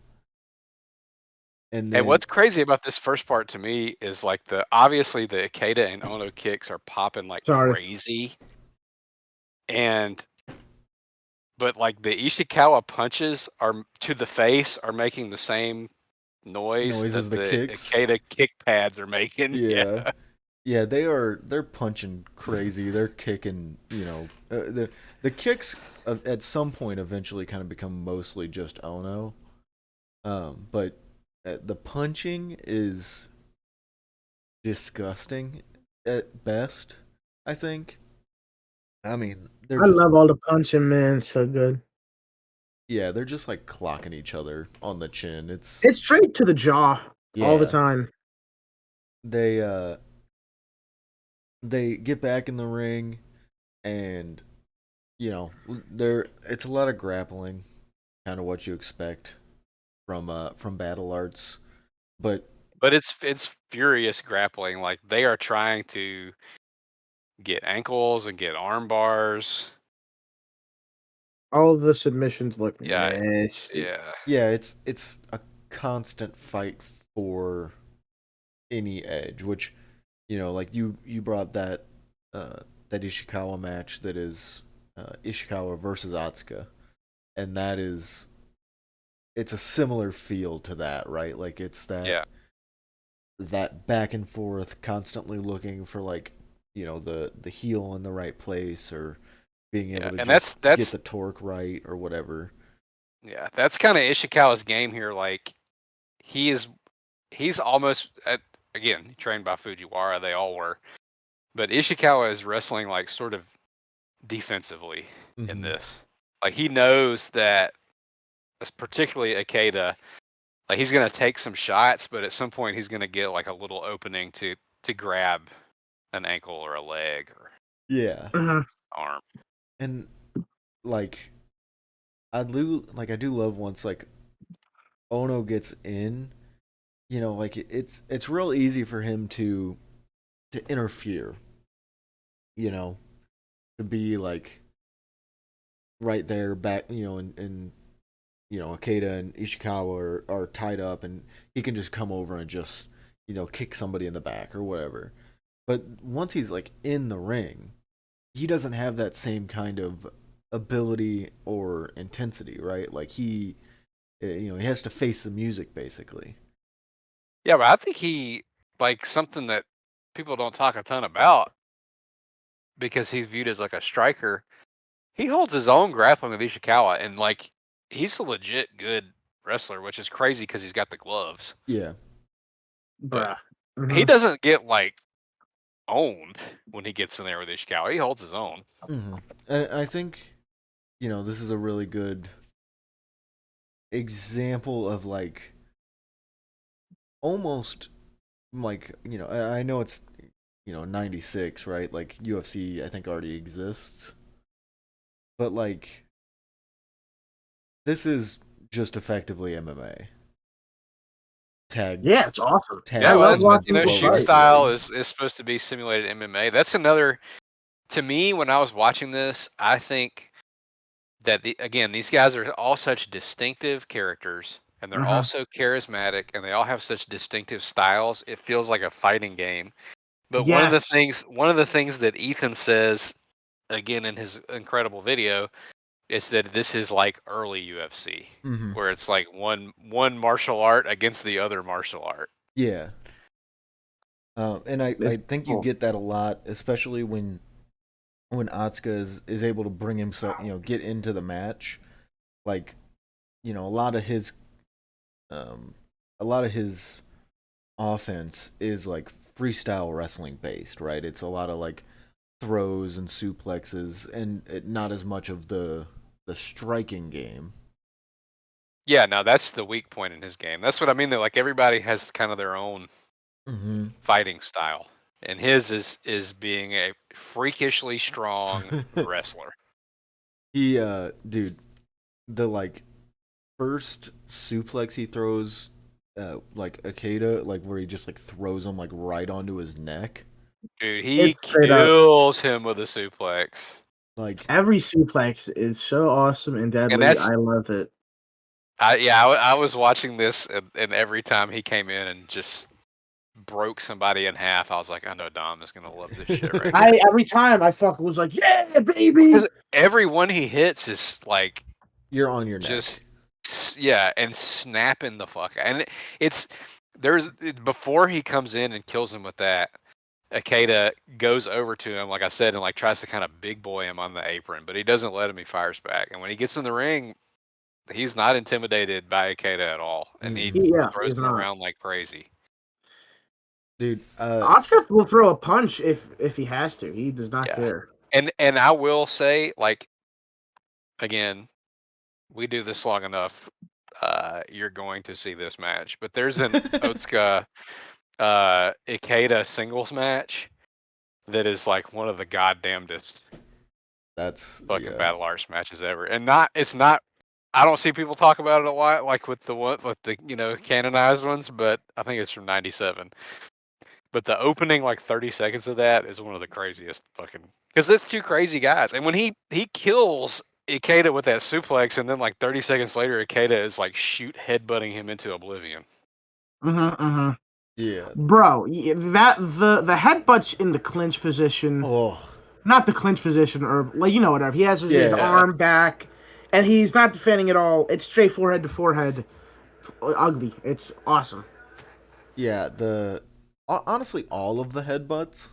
and And then what's crazy about this first part to me is like obviously the Ikeda and Ono kicks are popping like Sorry. crazy, and but like the Ishikawa punches are to the face are making the same noise noises that the the kicks. Ikeda kick pads are making. Yeah. Yeah. Yeah, they're punching crazy. They're kicking, the kicks at some point eventually kind of become mostly just Ono. But the punching is disgusting at best, I think. I mean, they're I just love all the punching, man. So good. yeah, they're just like clocking each other on the chin. It's straight to the jaw all the Yeah. time. They they get back in the ring, and there it's a lot of grappling, kind of what you expect from battle arts. But But it's furious grappling. Like they are trying to get ankles and get arm bars. All the submissions look Yeah. nasty. Yeah. yeah, it's a constant fight for any edge, which like you brought that Ishikawa match that is Ishikawa versus Atsuka, and it's a similar feel to that, right? Like it's that Yeah. that back and forth, constantly looking for like the heel in the right place, or being able Yeah. to And just that's get that's the torque right or whatever. yeah, that's kind of Ishikawa's game here. Like he is he's almost again trained by Fujiwara. They all were, but Ishikawa is wrestling like sort of defensively in Hmm. this. Like he knows that, particularly Ikeda, like he's gonna take some shots, but at some point he's gonna get like a little opening to grab an ankle or a leg or Yeah, Mhm. arm. and like I do love once like Ono gets in, like it's real easy for him to interfere, you know, to be like right there back, and Akeda and Ishikawa are tied up, and he can just come over and just, kick somebody in the back or whatever. But once he's like in the ring, he doesn't have that same kind of ability or intensity, right? Like he has to face the music basically. Yeah, but I think he like something that people don't talk a ton about because he's viewed as like a striker. He holds his own grappling with Ishikawa, and like he's a legit good wrestler, which is crazy because he's got the gloves. Yeah. But Bruh. he doesn't get like owned when he gets in there with Ishikawa. He holds his own. And I think, this is a really good example of like almost like, I know it's, 96, right? Like UFC I think already exists. But like this is just effectively MMA. Tag Yeah, it's awesome. tag I Yeah, well, love that's what watching people football shoot fight. style basically. is supposed to be simulated MMA. That's another. To me, when I was watching this, I think that these guys are all such distinctive characters, and they're all Uh-huh. so charismatic, and they all have such distinctive styles. It feels like a fighting game. But Yes. one of the things that Ethan says again in his incredible video is that this is like early UFC, Mhm. where it's like one martial art against the other martial art. Yeah. And I It's think you cool. get that a lot, especially when Atsuka is able to bring himself, get into the match. Like, a lot of his um a lot of his offense is like freestyle wrestling based, right? It's a lot of like throws and suplexes, and not as much of the striking game. Yeah, no, that's the weak point in his game. That's what I mean. That like everybody has kind of their own Hmm. fighting style, and his is being a freakishly strong wrestler. Dude, the like first suplex he throws, like Akeda, like where he just like throws him like right onto his neck, Dude, he It's straight up. kills him with a suplex. like Every suplex is so awesome and And deadly. that's I love it. I was watching this, and every time he came in and just broke somebody in half, I was like, I know Dom is gonna love this shit right here. Every time I fucking was like, yeah, baby. Because every one he hits is like you're on your just neck. yeah, and snapping the fuck out. And it's before he comes in and kills him with that, Akeda goes over to him, like I said, and like tries to kind of big boy him on the apron, but he doesn't let him. He fires back, and when he gets in the ring, he's not intimidated by Akeda at all, and he Mm-mm. throws He's him not. around like crazy. Dude, Oscar will throw a punch if he has to. He does not Yeah, care. and I will say, like again, we do this long enough. You're going to see this match, but there's an Otsuka Ikeda singles match that is like one of the goddamnedest that's fucking yeah. battle arts matches ever. And it's not I don't see people talk about it a lot like with the canonized ones, but I think it's from 97. But the opening like 30 seconds of that is one of the craziest fucking because it's two crazy guys. And when he kills Ikeda with that suplex, and then like 30 seconds later Ikeda is like shoot headbutting him into oblivion. Yeah. Bro, that the headbutts in the clinch position, Oh, not the clinch position, or like whatever. He has his yeah. Yeah. arm back, and he's not defending at all. It's straight forehead to forehead, ugly. It's awesome. Yeah, honestly all of the headbutts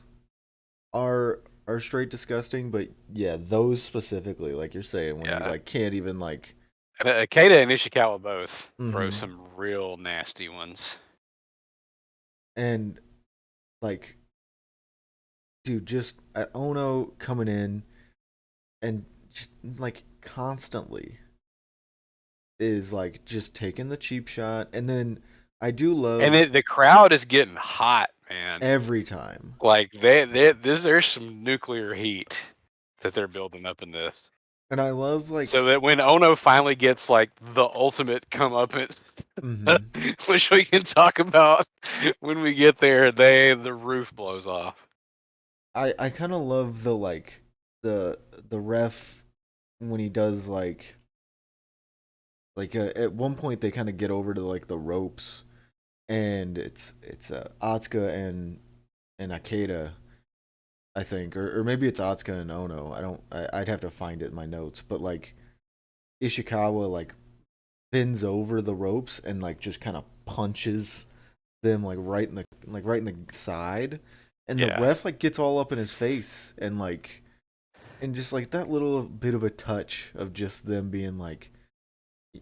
are straight disgusting, but yeah, those specifically, like you're saying, when he Yeah. like can't even like And Ikeda and Ishikawa both throw mhm. some real nasty ones. And like dude, just Ono coming in and just, like constantly is like just taking the cheap shot, and then I do And love the crowd is getting hot, man. every time. Like there's some nuclear heat that they're building up in this. And I love So like, that when Ono finally gets like the ultimate comeuppance, hmm which we can talk about when we get there, the roof blows off. I kind of love the like the the ref when he does like at one point they kind of get over to like the ropes, and it's Atsuka and Akeda, I think, or maybe it's Atsuka and Ono. I'd have to find it in my notes, but like Ishikawa like bends over the ropes and like just kind of punches them like right in the side, and the Yeah, ref like gets all up in his face, and just like that little bit of a touch of just them being like,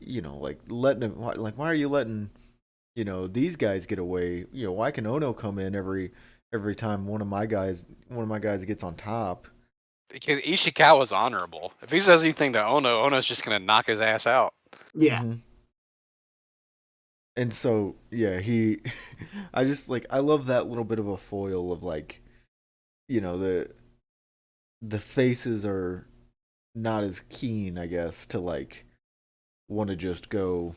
like letting him, like, why are you letting, these guys get away? Why can Ono come in every time one of my guys gets on top? because Ishikawa's honorable. If he says anything to Ono, Ono's just gonna knock his ass out. Yeah. hmm And so yeah, I just like I love that little bit of a foil of like, you know, the faces are not as keen, I guess, to like want to just go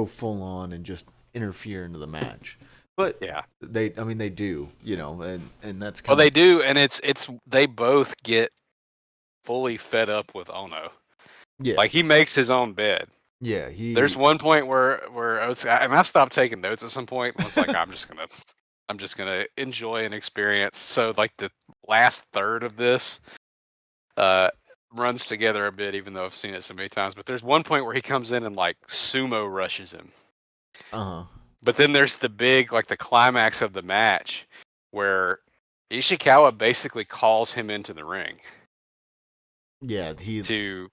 full on and just interfere into the match. But Yeah. I mean, they do, and that's Well, kind they of, do, and it's they both get fully fed up with Ono. yeah, Like he makes his own bed. yeah. There's one point where Otis, and I stopped taking notes at some point and was like, I'm just gonna enjoy an experience. So like the last third of this uh runs together a bit, even though I've seen it so many times. But there's one point where he comes in and like sumo rushes him. uh huh, But then there's the big like the climax of the match where Ishikawa basically calls him into the ring yeah, to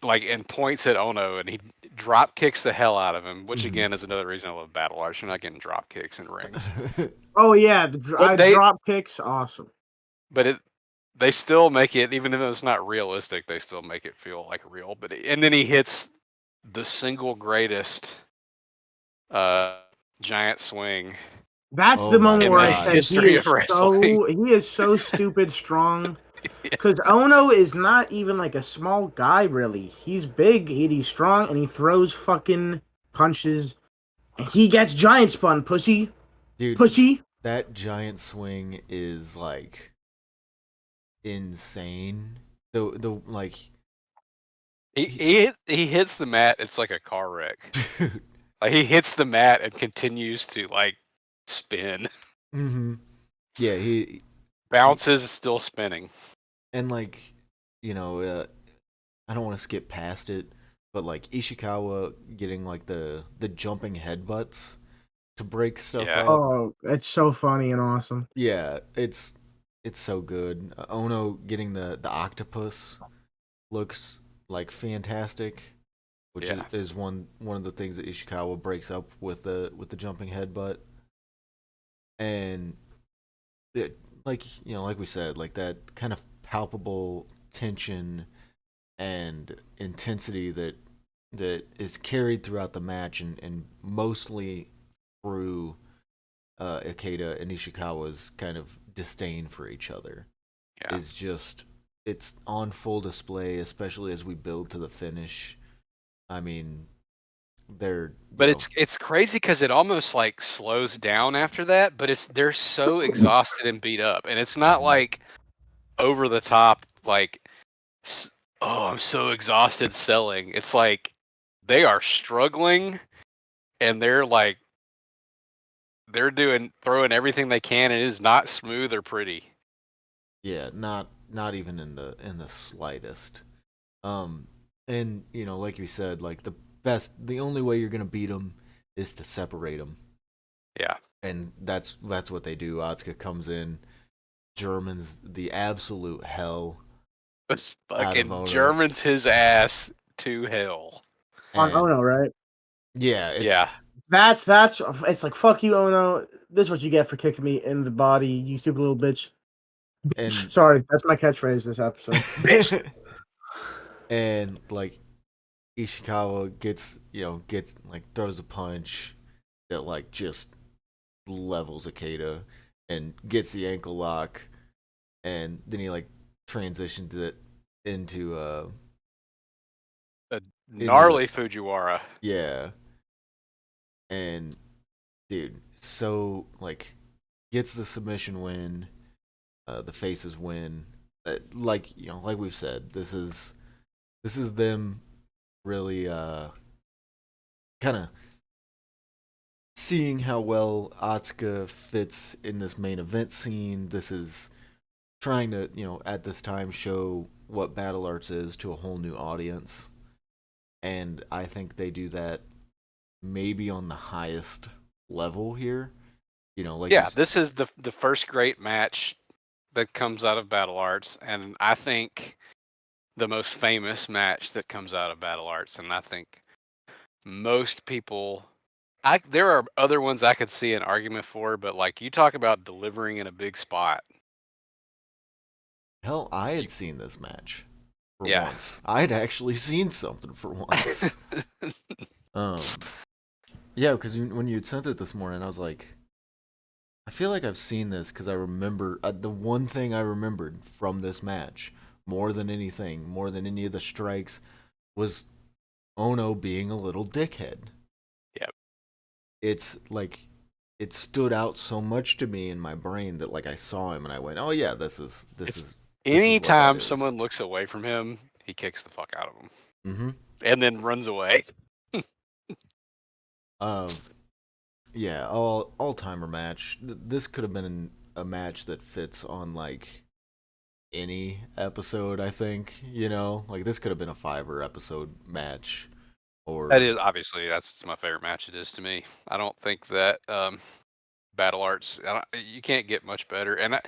like and points at Ono and he drop kicks the hell out of him, which mhm. again is another reason I love battle arts. You're not getting drop kicks in rings, Oh yeah, but drop kicks, awesome. but it they still make it, even if it's not realistic, they still make it feel like real. But and then he hits the single greatest uh giant swing That's Oh the my moment in where the I God, said history of wrestling. he is so stupid strong. Because Ono is not even like a small guy, really. He's big, he's strong, and he throws fucking punches. And he gets giant spun, pussy. dude, Pussy. that giant swing is like insane. The like, he, He hits the mat. It's like a car wreck. dude. Like he hits the mat and continues to like spin. hmm Yeah, he Bounces, still spinning. and like, you know, I don't want to skip past it, but like Ishikawa getting like the jumping headbutts to break stuff Yeah. up. Oh, it's so funny and awesome. Yeah, it's so good. Ono getting the octopus looks like fantastic, which Yeah. is one of the things that Ishikawa breaks up with the jumping headbutt. And it, like, like we said, like that kind of palpable tension and intensity that is carried throughout the match, and mostly through Ikeda and Ishikawa's kind of disdain for each other Yeah. is just, it's on full display, especially as we build to the finish. I mean, they're, But it's crazy because it almost like slows down after that, but they're so exhausted and beat up. And it's not Mhm. like over the top like oh, I'm so exhausted selling. It's like they are struggling and they're doing throwing everything they can and it is not smooth or pretty. Yeah, not even in the slightest. Um, and like you said, like the only way you're gonna beat them is to separate them, Yeah. and that's what they do. Atsuka comes in, Germans the absolute hell It's out of fucking Ono, Germans his ass to hell. On and Ono, right? yeah, it's Yeah. That's it's like fuck you, Ono. This is what you get for kicking me in the body, you stupid little bitch. and Sorry, that's my catchphrase this episode. Bitch. and like Ishikawa gets like throws a punch that like just levels Akeda and gets the ankle lock, and then he like transitions it into A in the gnarly Fujiwara. yeah, and dude, so like gets the submission win, the faces win. Like like we've said, this is them really kind of seeing how well Atsuka fits in this main event scene. This is trying to, at this time show what Battle Arts is to a whole new audience. And I think they do that maybe on the highest level here. Like you. Yeah, this is the first great match that comes out of Battle Arts, and I think the most famous match that comes out of Battle Arts. And I think most people, there are other ones I could see an argument for, but like you talk about delivering in a big spot. Hell, I You, had seen this match for yeah. once. I'd actually seen something for once. Um, yeah, because when you sent it this morning, I was like, I feel like I've seen this because I remember the one thing I remembered from this match more than anything, more than any of the strikes, was Ono being a little dickhead. Yep. It's like it stood out so much to me in my brain that like I saw him and I went, "Oh yeah, It's this is what that anytime is." someone looks away from him, he kicks the fuck out of him Mm-hmm. and then runs away. Uh, yeah, all timer match. This could have been a match that fits on like any episode. I think like this could have been a 5 episode match That or is obviously that's my favorite match. It is to me. I don't think that Battle Arts. You can't get much better. And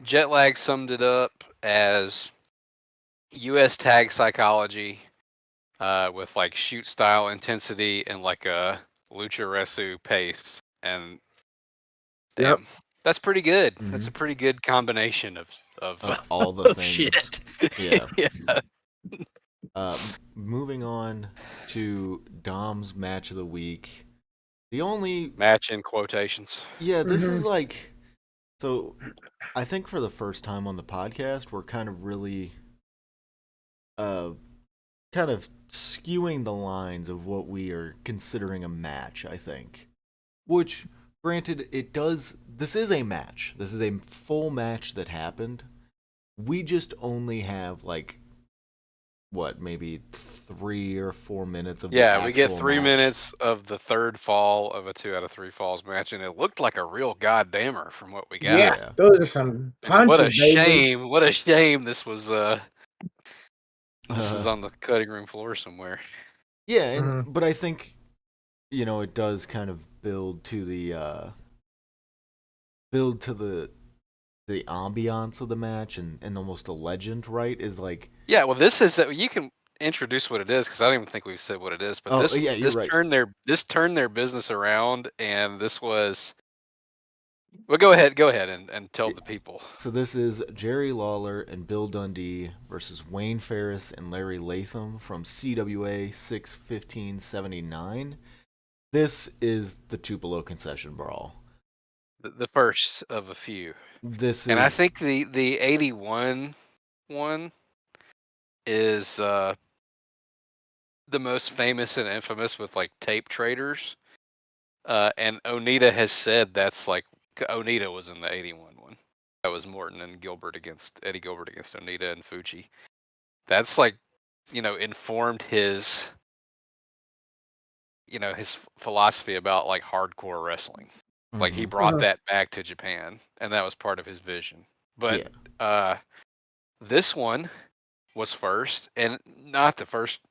Jetlag summed it up as U.S. tag psychology with like shoot style intensity and like a lucha resu pace. And Yep. damn, that's pretty good. That's mhm, a pretty good combination of of all the of things. shit. Yeah. Yeah. Moving on to Dom's match of the week. The only Match in quotations. Yeah, this Hmm. is like so. I think for the first time on the podcast, we're kind of really uh kind of skewing the lines of what we are considering a match, I think. Which, granted, this is a match. This is a full match that happened. We just only have, like, what, maybe 3 or 4 minutes of the Yeah, we get actual 3 minutes match. of the third fall of a 2 out of 3 falls match, and it looked like a real goddamner from what we got. Yeah, Yeah. those are some And what a punches, baby. shame! What a shame! This is Uh, on the cutting room floor somewhere. yeah, Hmm. but I think, it does kind of build to the ambiance of the match and almost a legend, right? Is like, Yeah, well, this is you can introduce what it is because I don't even think we've said what it is. But oh yeah, you're right. this turned their business around, and this was. Well, go ahead and tell the people. So this is Jerry Lawler and Bill Dundee versus Wayne Ferris and Larry Latham from CWA 61579. This is the Tupelo Concession Brawl. The first of a few, This and I is think the 81 one is the most famous and infamous with like tape traders. And Onita has said that's like Onita was in the 81 one. That was Morton and Gilbert against Eddie Gilbert against Onita and Fuji. That's like, informed his philosophy about like hardcore wrestling. Like he mhm, brought that back to Japan, and that was part of his vision. But yeah. uh, this one was first, and not the first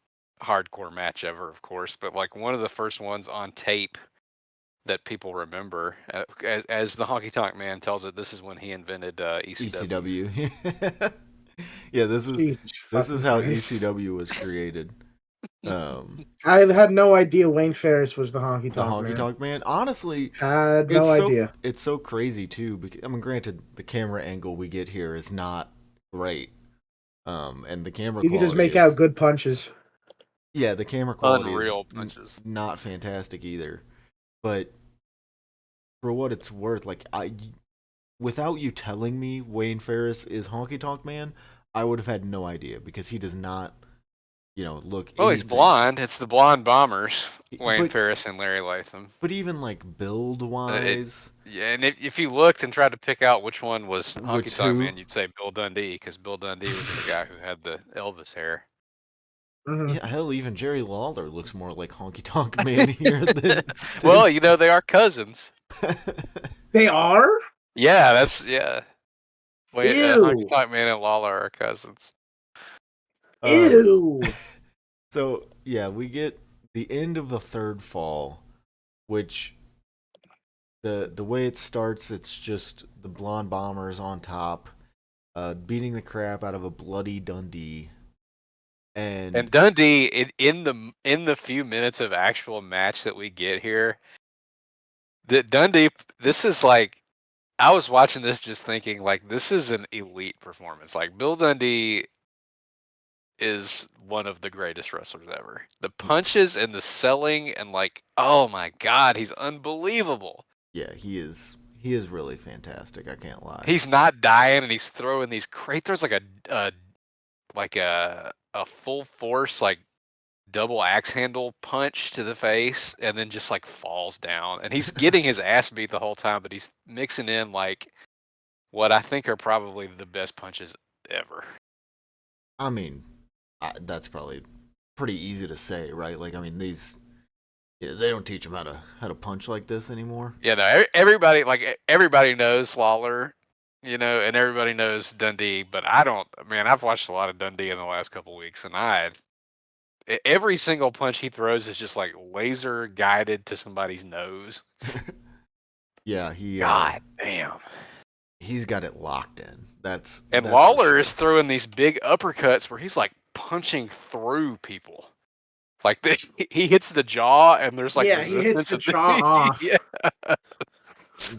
hardcore match ever, of course, but like one of the first ones on tape that people remember. As the Honky Tonk Man tells it, this is when he invented ECW. ECW. Yeah, Jesus this is fucking how Christ. ECW was created. Um I had no idea Wayne Ferris was the honky the tonk Honky man. Tonk Man. Honestly, Had no idea. it's so crazy too because I mean granted the camera angle we get here is not great. And the camera You could just quality make out is good punches. yeah, the camera quality is Unreal punches. not fantastic either. But for what it's worth, like without you telling me Wayne Ferris is Honky Tonk Man, I would have had no idea because he does not, look Well, he's anything. blonde. It's the blonde bombers, Wayne But Ferris and Larry Latham. even like build It wise, Yeah, and if you looked and tried to pick out which one was Honky which Tonk who? Man, you'd say Bill Dundee because Bill Dundee was the guy who had the Elvis hair. Mhm. Yeah, hell, even Jerry Lawler looks more like Honky Tonk Man here than. Well, they are cousins. They are? Yeah, yeah. Wait, Honky Ew. Tonk Man and Lawler are cousins. uh, Ew. so yeah, we get the end of the third fall, which the way it starts, it's just the blonde bombers on top, beating the crap out of a bloody Dundee, and And Dundee, in the few minutes of actual match that we get here, that Dundee, this is like I was watching this just thinking like this is an elite performance. Like Bill Dundee is one of the greatest wrestlers ever. The punches and the selling and like, oh my god, he's unbelievable. yeah, he is really fantastic. I can't lie. He's not dying and he's throwing these great throws like a full force like double axe handle punch to the face and then just like falls down and he's getting his ass beat the whole time, but he's mixing in like what I think are probably the best punches ever. I mean, that's probably pretty easy to say, right? Like, I mean, yeah, they don't teach them how to punch like this anymore. Yeah, no, everybody knows Lawler, and everybody knows Dundee, but I don't. Man, I've watched a lot of Dundee in the last couple weeks, and every single punch he throws is just like laser guided to somebody's nose. Yeah, God damn. he's got it locked in. And That's for Lawler sure. is throwing these big uppercuts where he's like punching through people. Like he hits the jaw, and there's like Yeah, he hits resistance the at the jaw off. yeah.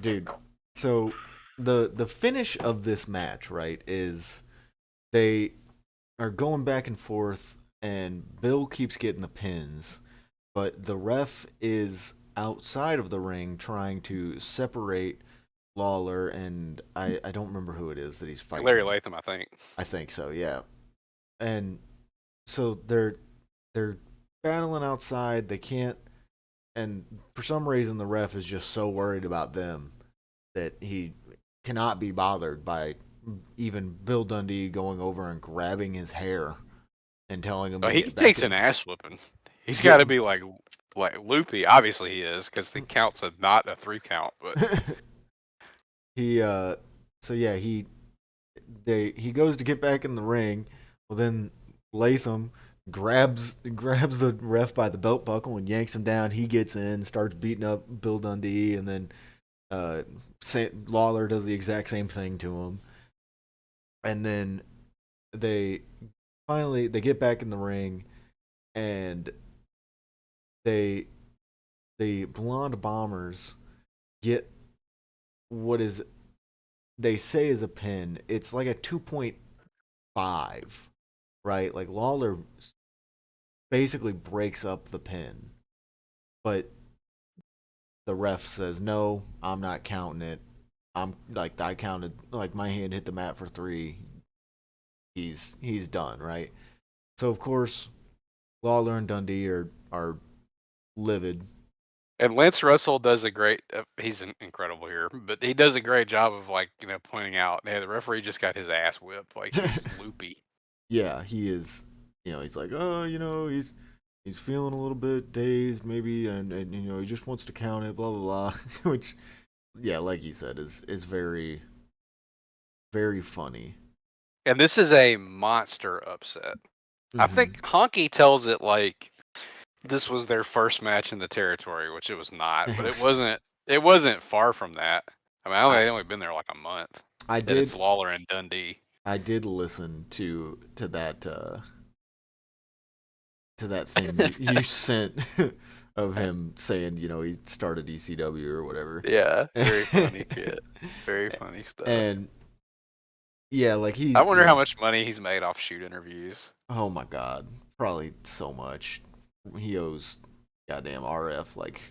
Dude. So the finish of this match, right, is they are going back and forth, and Bill keeps getting the pins, but the ref is outside of the ring trying to separate Lawler and I don't remember who it is that he's Larry fighting. Latham, I think. I think so, yeah. And so they're battling outside. They can't, and for some reason the ref is just so worried about them that he cannot be bothered by even Bill Dundee going over and grabbing his hair and telling him Oh, to he get back takes in an the ass whooping. He's got to get. be like loopy. Obviously, he is because the count's not a 3 count. But he so yeah, he goes to get back in the ring. Well, then Latham grabs the ref by the belt buckle and yanks him down. He gets in, starts beating up Bill Dundee, and then uh, Lawler does the exact same thing to him. And then they they get back in the ring, and they the blonde bombers get what is they say is a pin. It's like a 2.5, right? Like Lawler basically breaks up the pin, but the ref says no, I'm not counting it. I counted, like my hand hit the mat for 3. He's done, right? So of course Lawler and Dundee are livid. and Lance Russell does a great. He's incredible here, but he does a great job of like pointing out, hey, the referee just got his ass whipped. Like he's loopy. Yeah, he is. He's like, oh, he's feeling a little bit dazed, maybe, and he just wants to count it, blah blah blah. Which, yeah, like you said, is very very funny. And this is a monster upset. I Hmm. think Honky tells it like this was their first match in the territory, which it was not, but It it was. wasn't. It wasn't far from that. I mean, I they'd only been there like a month. I That it's did Lawler and Dundee. I did listen to that thing you sent of him saying he started ECW or whatever. Yeah, very funny shit. Very funny stuff. And yeah, like I wonder how much money he's made off shoot interviews. oh my god, probably so much. He owes goddamn RF like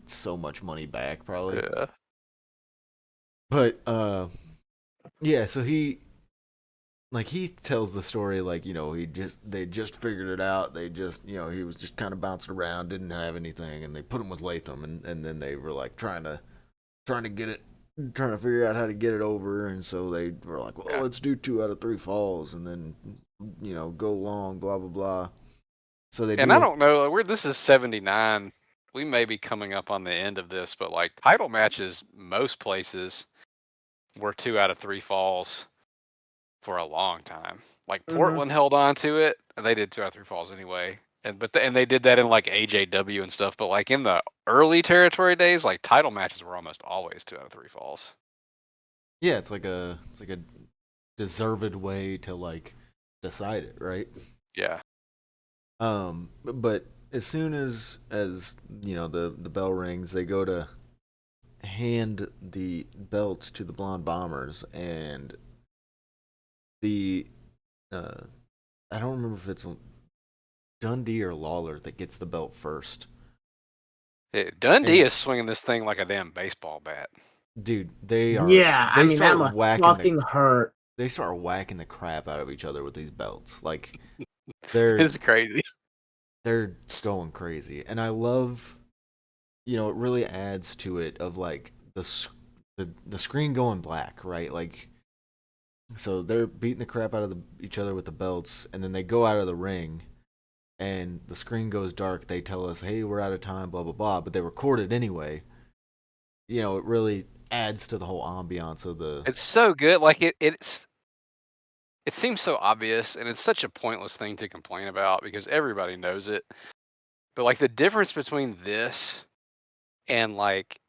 so much money back probably. Yeah. But yeah, so like he tells the story like they just figured it out. They just he was just kind of bouncing around, didn't have anything, and they put him with Latham, and then they were like trying to get it, trying to figure out how to get it over, and so they were like, well, Yeah. let's do 2 out of 3 falls, and then go long, blah blah blah. So they And do I a don't know, this is 79. We may be coming up on the end of this, but like title matches, most places were 2 out of 3 falls for a long time. Like Mm-hmm. Portland held on to it, and they did 2 out of 3 falls anyway. And they did that in like AJW and stuff. But like in the early territory days, like title matches were almost always 2 out of 3 falls. yeah, it's like a deserved way to like decide it, right? Yeah. But as soon as the bell rings, they go to hand the belts to the blonde bombers, and the uh, I don't remember if it's Dundee or Lawler that gets the belt first. Dundee And is swinging this thing like a damn baseball bat. dude, they are Yeah, I they mean that start must whacking fucking hurt. the crap out of each other with these belts. Like they're It's crazy. they're going crazy, and I love it really adds to it of like the screen going black, right? Like so they're beating the crap out of each other with the belts, and then they go out of the ring, and the screen goes dark. They tell us, "Hey, we're out of time," blah blah blah, but they record it anyway. It really adds to the whole ambiance of the. It's so good. Like it seems so obvious, and it's such a pointless thing to complain about because everybody knows it. But like the difference between this and like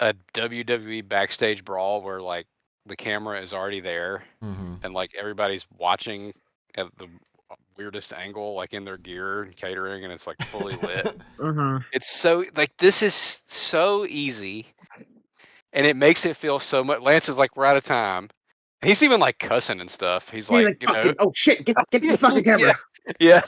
a WWE backstage brawl where like the camera is already there Mm-hmm. and like everybody's watching at the weirdest angle, like in their gear and catering, and it's like fully lit. Mm-hmm. It's so like this is so easy, and it makes it feel so much. Lance is like, we're out of time. He's even like cussing and stuff. He's He's like, like, fucking, oh shit, get the fucking yeah, camera. yeah.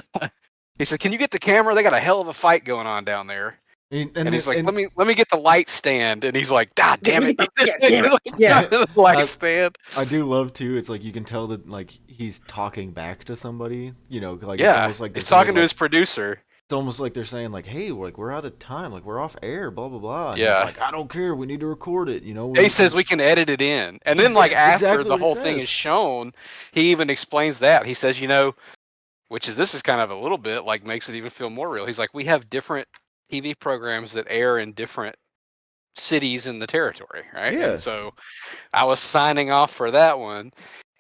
He said, "Can you get the camera? They got a hell of a fight going on down there." and And and, he's like, and "Let me get the light stand." And he's like, "God Yeah, damn it!" yeah, damn it. Yeah. The light I, stand. I do love too. It's like you can tell that like he's talking back to somebody. Like it's Yeah, almost like they're he's saying talking to like his producer. it's almost like they're saying like, "Hey, we're out of time. Like we're off air. Blah blah blah." And he's Yeah. like, "I don't care. We need to record it. He says we can edit it in. And then like That's after exactly the what he whole thing is says. shown, he even explains that. He says, which is this is kind of a little bit like makes it even feel more real. He's like, we have different TV programs that air in different cities in the territory, right? And Yeah. so I was signing off for that one.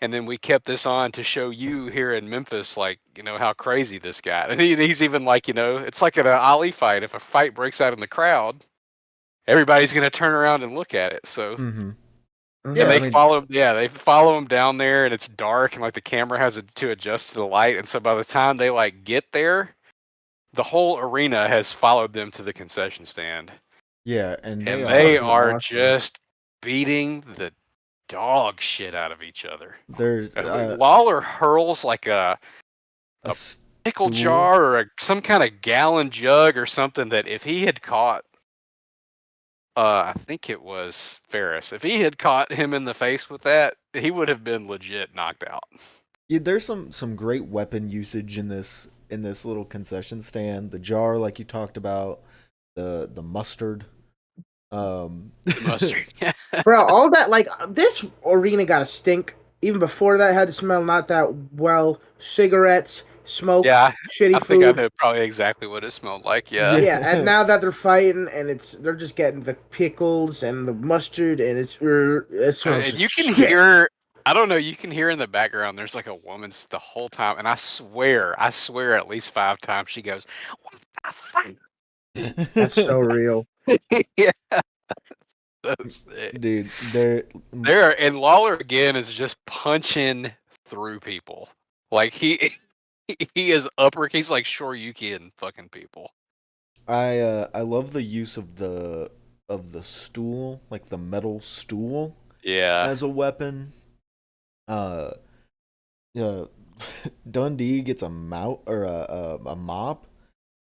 And then we kept this on to show you here in Memphis, like, how crazy this got. And he's even like, it's like at an Ali fight. If a fight breaks out in the crowd, everybody's going to turn around and look at it. So, Mm-hmm. and Yeah. I they mean, follow him down there, and it's dark, and like the camera has to adjust to the light. And so by the time they like get there, the whole arena has followed them to the concession stand, yeah, and they and That's they are. fucking are awesome. just beating the dog shit out of each other. There's Lawler hurls like a a pickle stool. jar or some kind of gallon jug or something that if he had caught, I think it was Ferris, if he had caught him in the face with that, he would have been legit knocked out. Yeah, there's some great weapon usage in this little concession stand. The jar, like you talked about, the mustard. Mustard. Bro, all that, like, this arena got to stink. Even before that, it had to smell not that well. Cigarettes, smoke, Yeah, I shitty think I food. know probably exactly what it smelled like. Yeah. Yeah, and Yeah. now that they're fighting, and they're just getting the pickles and the mustard, and it smells And like you can shit. hear, I don't know, you can hear in the background, there's like a woman's the whole time. And I swear at least 5 times she goes, "What the fuck?" That's so real. Yeah, so sick. Dude, they're And Lawler again is just punching through people. Like he is he's like Shoryuki and fucking people. I love the use of the stool, like the metal stool Yeah. as a weapon. Uh, uh Dundee gets a mop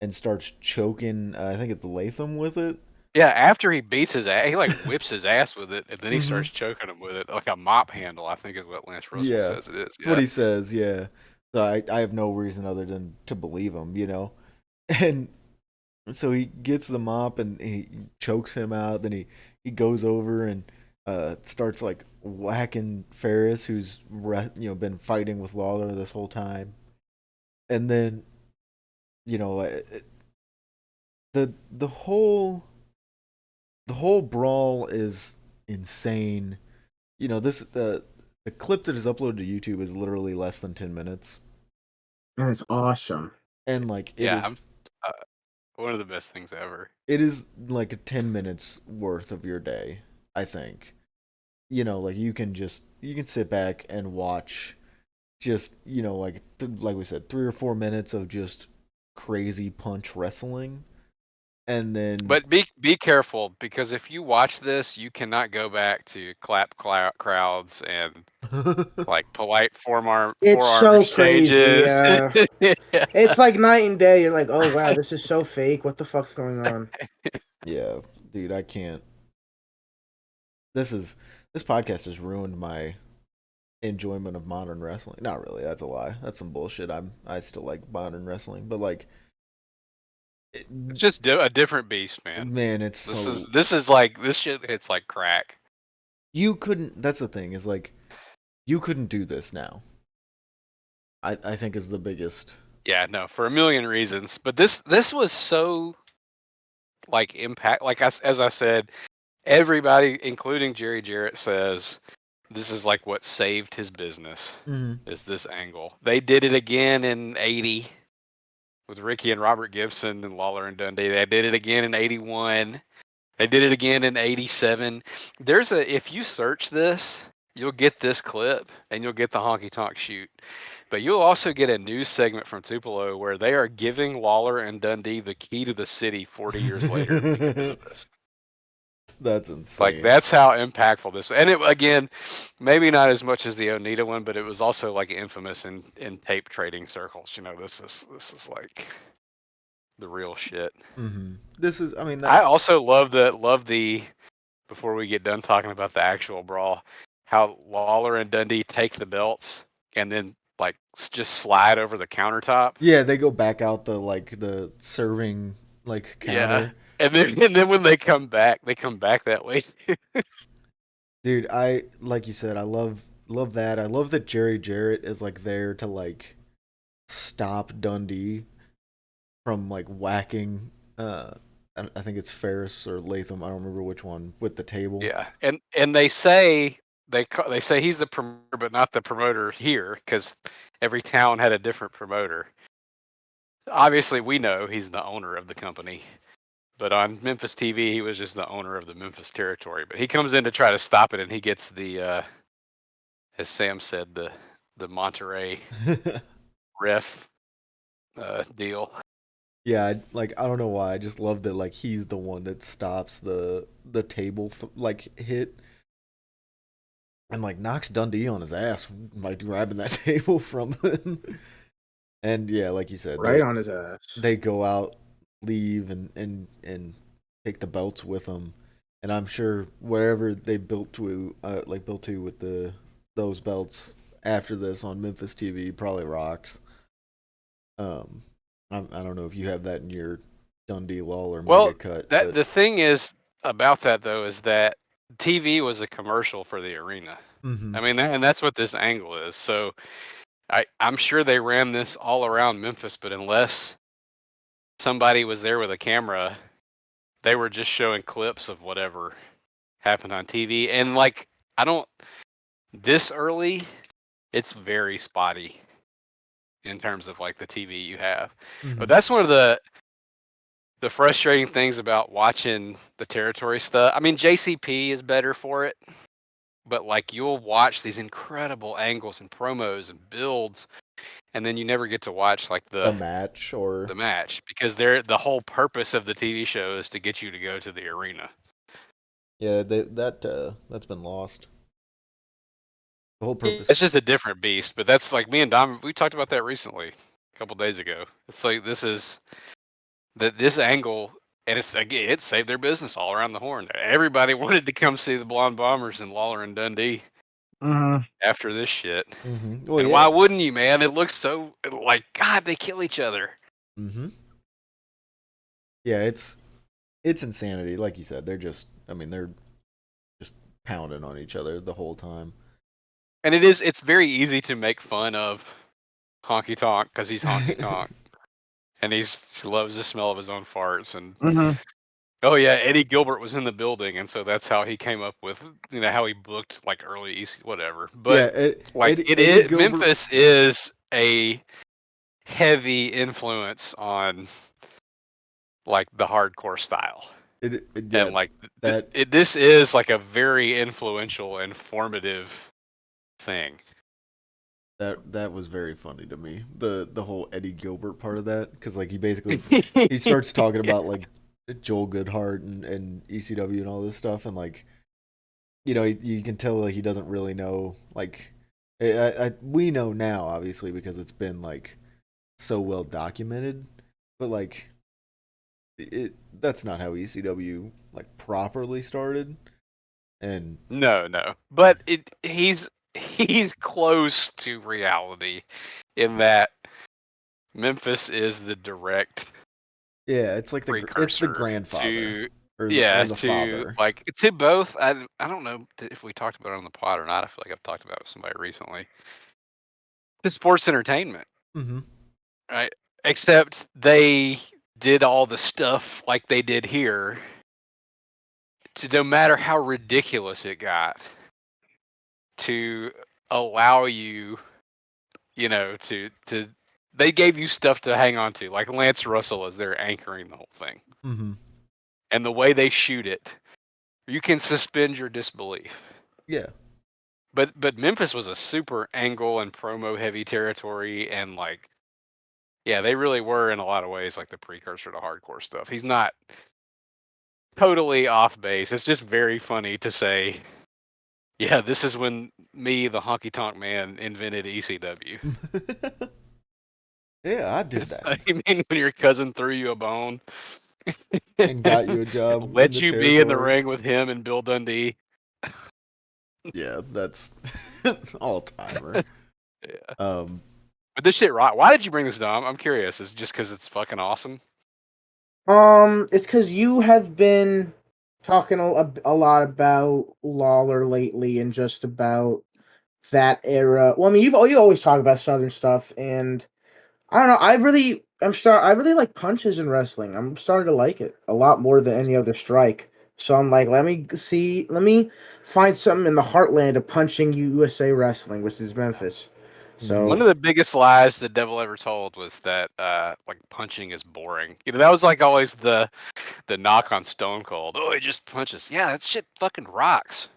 and starts choking. I think it's Latham with it. Yeah, after he beats his ass, he like whips his ass with it, and then he Hmm. starts choking him with it like a mop handle. I think is what Lance Russell Yeah, says it is. that's what Yeah, he says. Yeah, so I have no reason other than to believe him, And so he gets the mop and he chokes him out. Then he goes over and starts like whacking Ferris, who's been fighting with Lawler this whole time. And then you know the whole brawl is insane. The clip that is uploaded to YouTube is literally less than 10 minutes, And it's awesome. and like it yeah, is uh, one of the best things ever. it is like a 10 minutes worth of your day. I think like you can sit back and watch just like we said 3 or 4 minutes of just crazy punch wrestling, and then But be careful because if you watch this, you cannot go back to crowds and like polite It's forearm so crazy. exchanges. It's like night and day. You're like, oh wow, this is so fake. What the fuck's going on? yeah, dude, I can't. This is this podcast has ruined my enjoyment of modern wrestling. Not really, that's a lie. That's some bullshit. I still like modern wrestling, but like it, It's just a different beast, man. man, it's This so is like this shit hits like crack. you couldn't. That's the thing is like you couldn't do this now. I think is the biggest. Yeah, no, for a million reasons. But this was so like impact. Like as I said, everybody, including Jerry Jarrett, says this is like what saved his business. Mm-hmm. Is this angle? They did it again in '80 with Ricky and Robert Gibson and Lawler and Dundee. They did it again in '81. They did it again in '87. If you search this, you'll get this clip and you'll get the honky tonk shoot. But you'll also get a news segment from Tupelo where they are giving Lawler and Dundee the key to the city 40 years later because of this. That's Like insane. that's how impactful this. And it again, maybe not as much as the Onita one, but it was also like infamous in tape trading circles. This is like the real shit. Mm-hmm. This is. I mean that. I also love the before we get done talking about the actual brawl, how Lawler and Dundee take the belts and then like just slide over the countertop. Yeah, they go back out the serving Yeah, counter. and then when they come back that way too. Dude, I like you said, I love that. I love that Jerry Jarrett is like there to like stop Dundee from like whacking I think it's Ferris or Latham, I don't remember which one, with the table. Yeah, and they say he's the promoter, but not the promoter here because every town had a different promoter. Obviously, we know he's the owner of the company, but on Memphis TV, he was just the owner of the Memphis territory. But he comes in to try to stop it, and he gets as Sam said, the Monterey ref deal. Yeah, I don't know why. I just love that like he's the one that stops the table like hit and like knocks Dundee on his ass by grabbing that table from him. And yeah, like you said, Right on his ass. they go out, leave, and take the belts with them. And I'm sure wherever they built to with those belts after this on Memphis TV probably rocks. Um, I don't know if you have that in your Dundee Lawler mega Well, cut, that but the thing is about that though is that TV was a commercial for the arena. hmm I mean, and that's what this angle is. So I'm sure they ran this all around Memphis, but unless somebody was there with a camera, they were just showing clips of whatever happened on TV. And like, I don't this early, it's very spotty in terms of like the TV you have. But hmm that's one of the frustrating things about watching the territory stuff. I mean, JCP is better for it, but like you'll watch these incredible angles and promos and builds, and then you never get to watch like a the match or match because the whole purpose of the TV show is to get you to go to the arena. yeah, that's been lost. The whole purpose. It's just a different beast, but that's like me and Dom. We talked about that recently, a couple days ago. It's like this angle And it saved their business all around the horn. Everybody wanted to come see the Blonde Bombers in Lawler and Dundee after this shit. Well, And why wouldn't you, man? It looks so like God. They kill each other. Yeah, it's insanity. Like you said, they're just pounding on each other the whole time. And it's very easy to make fun of Honky Tonk because he's Honky Tonk. And he loves the smell of his own farts. And oh yeah, Eddie Gilbert was in the building, and so that's how he came up with how he booked like early whatever. But yeah, Eddie Gilbert... Memphis is a heavy influence on like the hardcore style. And like this is like a very influential and formative thing. That was very funny to me. The whole Eddie Gilbert part of that, because like he starts talking about like Joel Goodhart and ECW and all this stuff, and like you can tell like he doesn't really know. Like we know now obviously because it's been like so well documented, but like that's not how ECW like properly started. And no, but he's close to reality in that Memphis is the direct it's like it's the grandfather the father. Like to both. I don't know if we talked about it on the pod or not. I feel like I've talked about it with somebody recently. The sports entertainment, right? Except they did all the stuff like they did here. To no matter how ridiculous it got, to allow you, to they gave you stuff to hang on to, like Lance Russell as they're anchoring the whole thing, and the way they shoot it, you can suspend your disbelief. Yeah. But Memphis was a super angle and promo heavy territory, and like, yeah, they really were in a lot of ways like the precursor to hardcore stuff. He's not totally off base. It's just very funny to say, yeah, this is when me, the Honky Tonk Man, invented ECW. Yeah, I did that. You mean when your cousin threw you a bone and got you a job, let you be in the ring with him and Bill Dundee? Yeah, that's all timer. Yeah. But this shit rock. Why did you bring this, Dom? I'm curious. Is it just because it's fucking awesome? It's because you have been talking a lot about Lawler lately and just about that era. Well, I mean, you always talk about Southern stuff, and I don't know. I really like punches in wrestling. I'm starting to like it a lot more than any other strike. So I'm like, let me find something in the heartland of punching USA wrestling, which is Memphis. So one of the biggest lies the devil ever told was that like punching is boring. That was like always the knock on Stone Cold. Oh, he just punches. Yeah, that shit fucking rocks.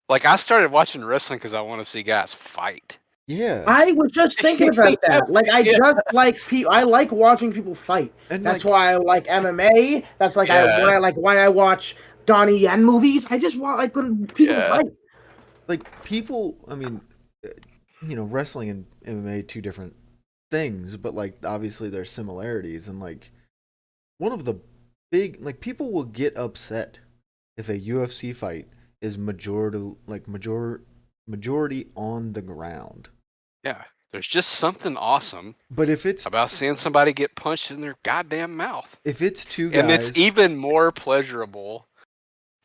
Like I started watching wrestling because I want to see guys fight. Yeah, I was just thinking about that. Like just like I like watching people fight. And that's why I like MMA. That's like why I watch Donnie Yen movies. I just want like when people fight. Like people, I mean, wrestling and MMA two different things, but like obviously there's similarities, and like one of the big like people will get upset if a UFC fight is majority on the ground. Yeah, there's just something awesome. But if it's about seeing somebody get punched in their goddamn mouth, if it's two guys, and it's even more pleasurable.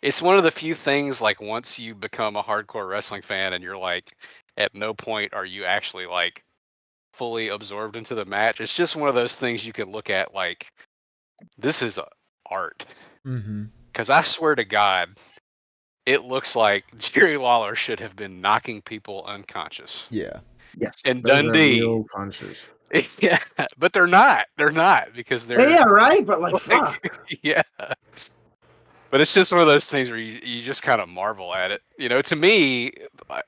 It's one of the few things like once you become a hardcore wrestling fan and you're like, at no point are you actually like fully absorbed into the match. It's just one of those things you can look at like, this is art. Because I swear to God, it looks like Jerry Lawler should have been knocking people unconscious. Yeah. Yes. And Dundee. Real punches. Yeah, but they're not. They're not because they're. Yeah, right. But like fuck. Yeah. But it's just one of those things where you just kind of marvel at it. To me,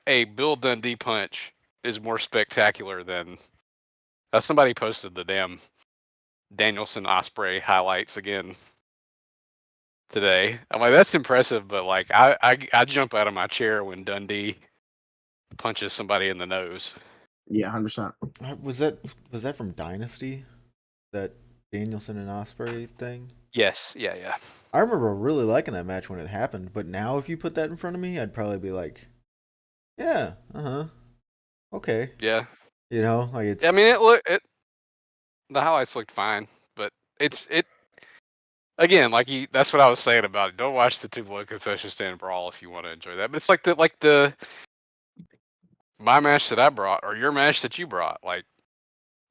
a Bill Dundee punch is more spectacular than. Somebody posted the damn Danielson Ospreay highlights again today. I'm like, that's impressive, but like, I jump out of my chair when Dundee punches somebody in the nose. Yeah, 100%. Was that from Dynasty? That Danielson and Osprey thing. Yes, yeah. I remember really liking that match when it happened, but now if you put that in front of me, I'd probably be like, yeah, okay. Yeah. You know, like I it's mean, the highlights looked fine, but it again, that's what I was saying about it. Don't watch the two blood concession stand brawl if you want to enjoy that. But it's like the my match that I brought or your match that you brought, like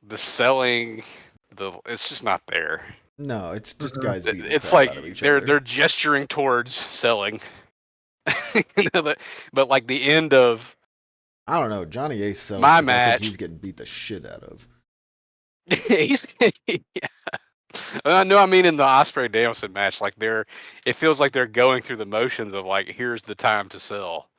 the selling, it's just not there. no, it's just Mhm. guys beating the It's crap like out of each they're other. gesturing towards selling, but like the end of I don't know. Johnny Ace sells my because I think match, he's getting beat the shit out of. he's yeah. No, I mean in the Osprey Danielson match, like it feels like they're going through the motions of like, here's the time to sell,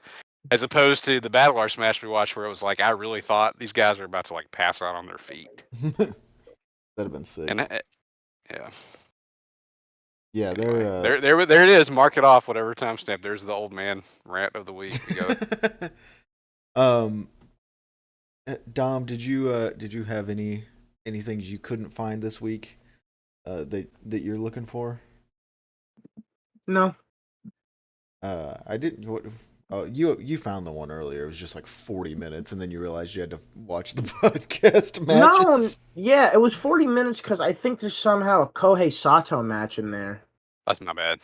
as opposed to the Battle Arts match we watched, where it was like, I really thought these guys were about to like pass out on their feet, That'd have been sick. and yeah. Yeah, Anyway, they're there it is. Mark it off, whatever timestamp. There's the old man rant of the week. We got it. um Dom, did you have any things you couldn't find this week that you're looking for? No. I didn't. You found the one earlier. It was just like 40 minutes, and then you realized you had to watch the podcast No, matches. yeah, it was 40 minutes because I think there's somehow a Kohei Sato match in there. That's my bad.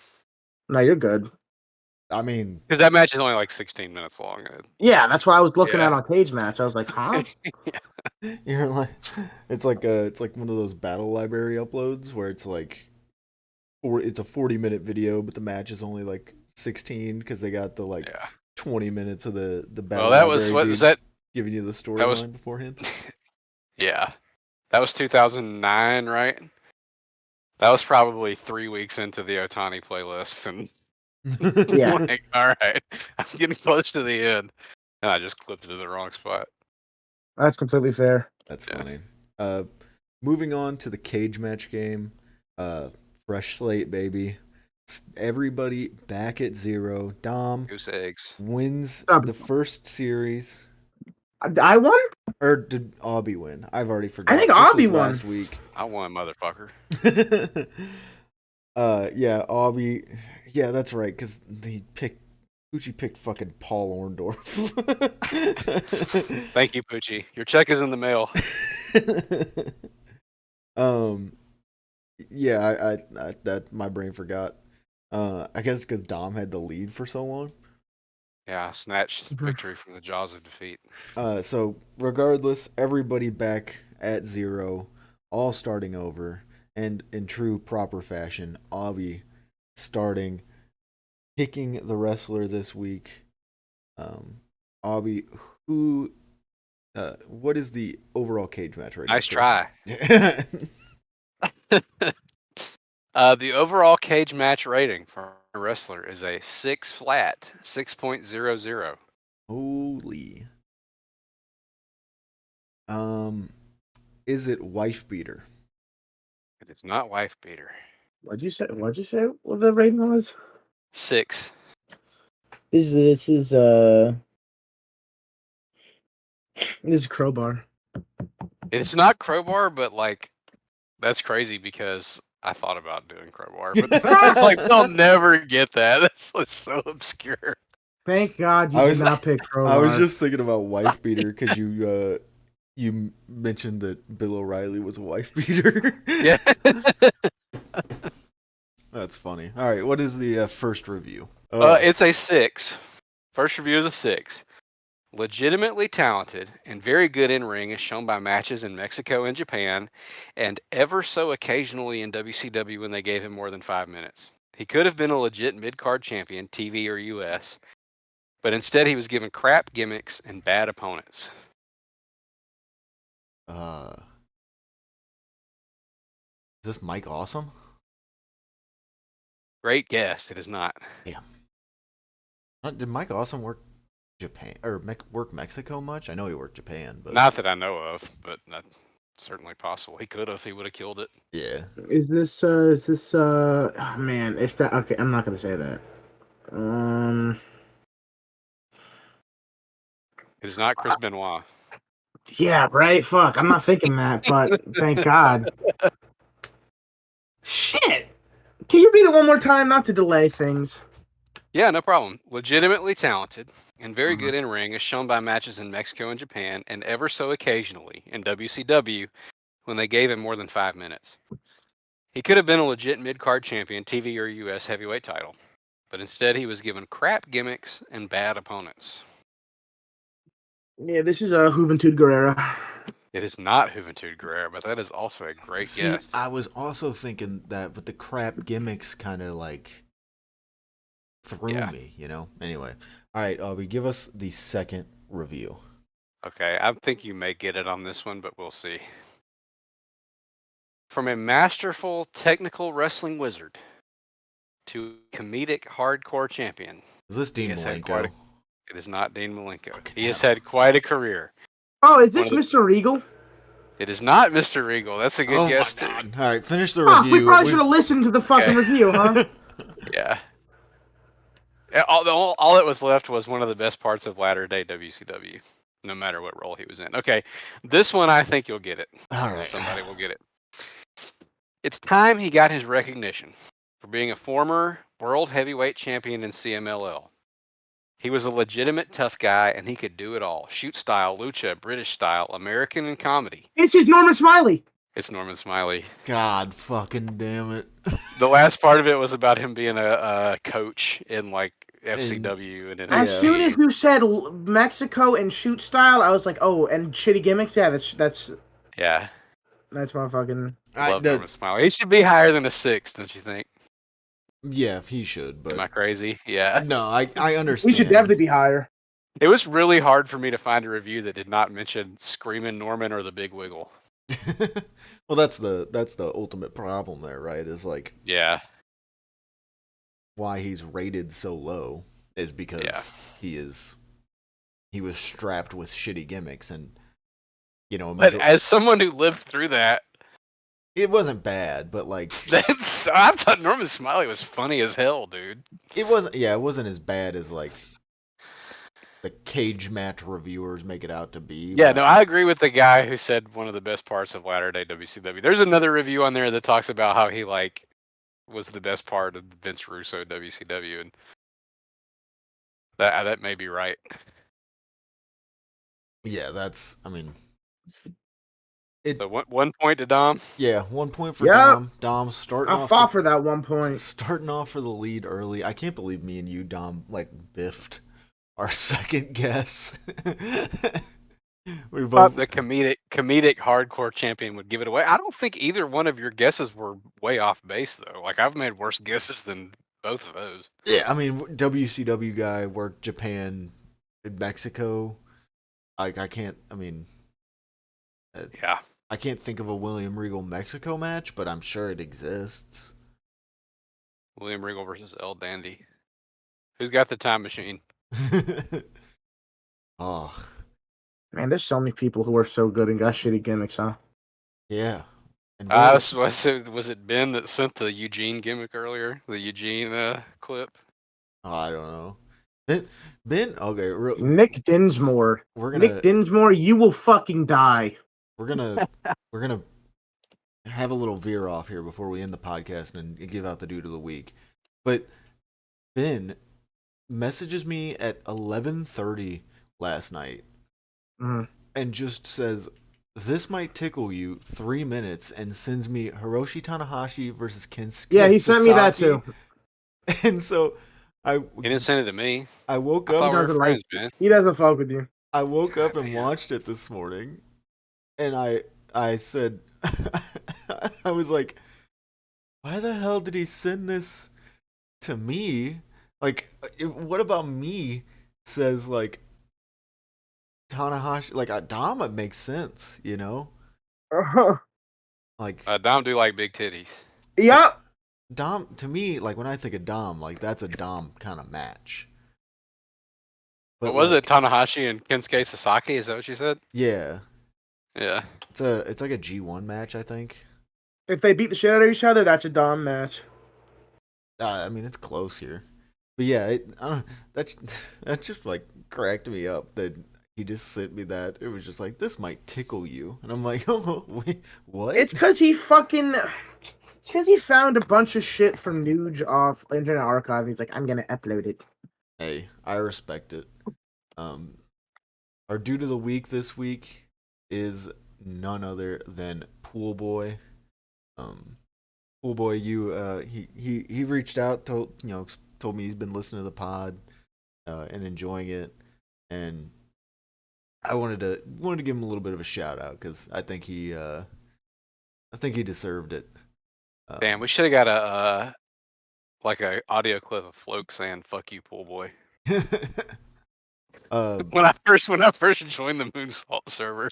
No, you're good. I mean, Because that match is only like 16 minutes long. Yeah, that's what I was looking at Yeah. on Cage Match. I was like, huh? you're like, it's like one of those battle library uploads where it's like, or it's a 40-minute video, but the match is only like 16 because they got the like Yeah. 20 minutes of the Well, battle that was library what was dude that? giving you the That was storyline beforehand. yeah. That was 2009, right? That was probably 3 weeks into the Otani playlist, and Yeah. like, all right, I'm getting close to the end, and I just clipped it in the wrong spot. That's completely fair. That's Yeah. funny. Uh, moving on to the cage match game. Fresh slate, baby. Everybody back at zero. Dom Goose eggs. wins the Um, first series. I won? Or did Aubie win? I've already I think forgot. This Aubie was won. last week. I won, motherfucker. Yeah, Aubie. Yeah, that's right. Because he picked. Gucci picked fucking Paul Orndorff. Thank you, Poochie. Your check is in the mail. um, yeah, I that my brain forgot. I guess because Dom had the lead for so long. Yeah, snatched Mhm. victory from the jaws of defeat. So regardless, everybody back at zero, all starting over, and in true proper fashion, Avi starting, picking the wrestler this week. Avi, who, what is the overall cage match rating Nice for? try. The overall cage match rating for a wrestler is a 6 flat, 6.00. Holy. Um, is it wife beater? It is not wife beater. What'd you say? What'd you say? What the rating was? 6. This is Crowbar. It's not crowbar, but like that's crazy because I thought about doing crowbar, but it's like I'll never get that. That's like, so obscure. Thank God you I did was not pick I was Crowbar. just thinking about wife beater because you mentioned that Bill O'Reilly was a wife beater. Yeah. That's funny. All right, what is the first review? It's a 6. First review is a 6. Legitimately talented and very good in ring, as shown by matches in Mexico and Japan, and ever so occasionally in WCW when they gave him more than 5 minutes. He could have been a legit mid card champion, TV or US, but instead he was given crap gimmicks and bad opponents. Uh, is this Mike Awesome? Great guess. It is not. Yeah. Did Mike Awesome work Japan or work Mexico much? I know he worked Japan, but Not that I know of, but that's certainly possible. He could have. He would have killed it. yeah. Oh man, if that okay, I'm not gonna say that. Um It is not Chris Benoit. yeah, right, fuck. I'm not thinking that, but thank God. Shit. Can you read it one more time, not to delay things? Yeah, no problem. Legitimately talented and very Mhm. good in ring, as shown by matches in Mexico and Japan, and ever so occasionally in WCW when they gave him more than 5 minutes. He could have been a legit mid-card champion, TV or US heavyweight title, but instead he was given crap gimmicks and bad opponents. Yeah, this is a Juventud Guerrera. It is not Juventud Guerrera, but that is also a great See, guess. I was also thinking that, but the crap gimmicks kind of like threw Yeah. me, Anyway, all right, we give us the second review. Okay, I think you may get it on this one, but we'll see. From a masterful technical wrestling wizard to comedic hardcore champion, Is this he Dean has had quite a. Malenko? It is not Dean Malenko. Fucking He has hell. had quite a career. Oh, is One this of the. Mr. Regal? It is not Mr. Regal. That's a good Oh my guess too. god. All right, finish the Fuck, we review. probably should have listened to the fucking review, huh? Yeah. All that was left was one of the best parts of latter day WCW, no matter what role he was in. Okay, this one I think you'll get it. All right. Somebody will get it. It's time he got his recognition for being a former world heavyweight champion in CMLL. He was a legitimate tough guy, and he could do it all: shoot style, lucha, British style, American, and comedy. It's just Norman Smiley. It's Norman Smiley. God fucking damn it. The last part of it was about him being a coach in like And FCW and As Yeah. soon as NXT. you said Mexico and shoot style, I was like, oh, and shitty gimmicks. Yeah, that's Yeah, my fucking. love Norman Smiley. He should be higher than a 6, don't you think? yeah, he should, Am but I crazy? Yeah. no, I He should understand. definitely be higher. It was really hard for me to find a review that did not mention Screaming Norman or the Big Wiggle. Well, that's the ultimate problem there, right? Is like Yeah. why he's rated so low is Yeah. because he was strapped with shitty gimmicks, and But as someone who lived through that, it wasn't bad, but like I thought Norman Smiley was funny as hell, dude. it wasn't as bad as like the cage match reviewers make it out to be. Yeah, but no, I agree with the guy who said one of the best parts of latter day WCW. There's another review on there that talks about how he like was the best part of Vince Russo WCW, and that may be right. yeah, that's I mean So 1 point to Dom. yeah, 1 point for Yep. Dom starting I off fought for that 1 point. starting off for the lead early. I can't believe me and you, Dom, like biffed our second guess. We both The comedic hardcore champion would give it away. I don't think either one of your guesses were way off base though. Like I've made worse guesses than both of those. yeah. I mean, WCW guy worked Japan, Mexico. Like I can't. I mean, Yeah. I can't think of a William Regal Mexico match, but I'm sure it exists. William Regal versus El Dandy. Who's got the time machine? Oh Man, there's so many people who are so good and got shitty gimmicks, huh? yeah. And Was it Ben that sent the Eugene gimmick earlier? The Eugene clip? oh, I don't know. Ben. Okay, Nick Dinsmore. we're Nick gonna Dinsmore, you will fucking die. we're gonna we're gonna have a little veer off here before we end the podcast and give out the dude of the week. But Ben messages me at 11:30 last night Mhm. and just says, "This might tickle you." 3 minutes and sends me Hiroshi Tanahashi versus Kensuke. Yeah, he sent me that Sasaki. too. And so He didn't send it to me. I woke I thought up. we were doesn't friends, like man. He doesn't fuck with you. I woke up and Goddamn. watched it this morning, and I said, I was like, why the hell did he send this to me? Like, what about me says like Tanahashi? Like Dom, it makes sense, Like Dom do like big titties. Yep. Dom, to me, like when I think of Dom, like that's a Dom kind of match. What But was like, it? Tanahashi and Kensuke Sasaki? Is that what you said? yeah, Yeah. it's like a G1 match, I think. If they beat the shit out of each other, that's a Dom match. I mean, it's close here, but yeah, that just like cracked me up that he just sent me that. It was just like, this might tickle you, and I'm like, oh, wait, what? It's because he fucking. because he found a bunch of shit from Nuge off Internet Archive. And he's like, I'm gonna upload it. Hey, I respect it. Our dude of the week this week is none other than Pool Boy. Pool Boy, he reached out, told me he's been listening to the pod and enjoying it, and I wanted to give him a little bit of a shout out because I think he deserved it. Damn, we should have got a like a audio clip of Floke saying "fuck you, pool boy." Um, When I first joined the Moonsault server,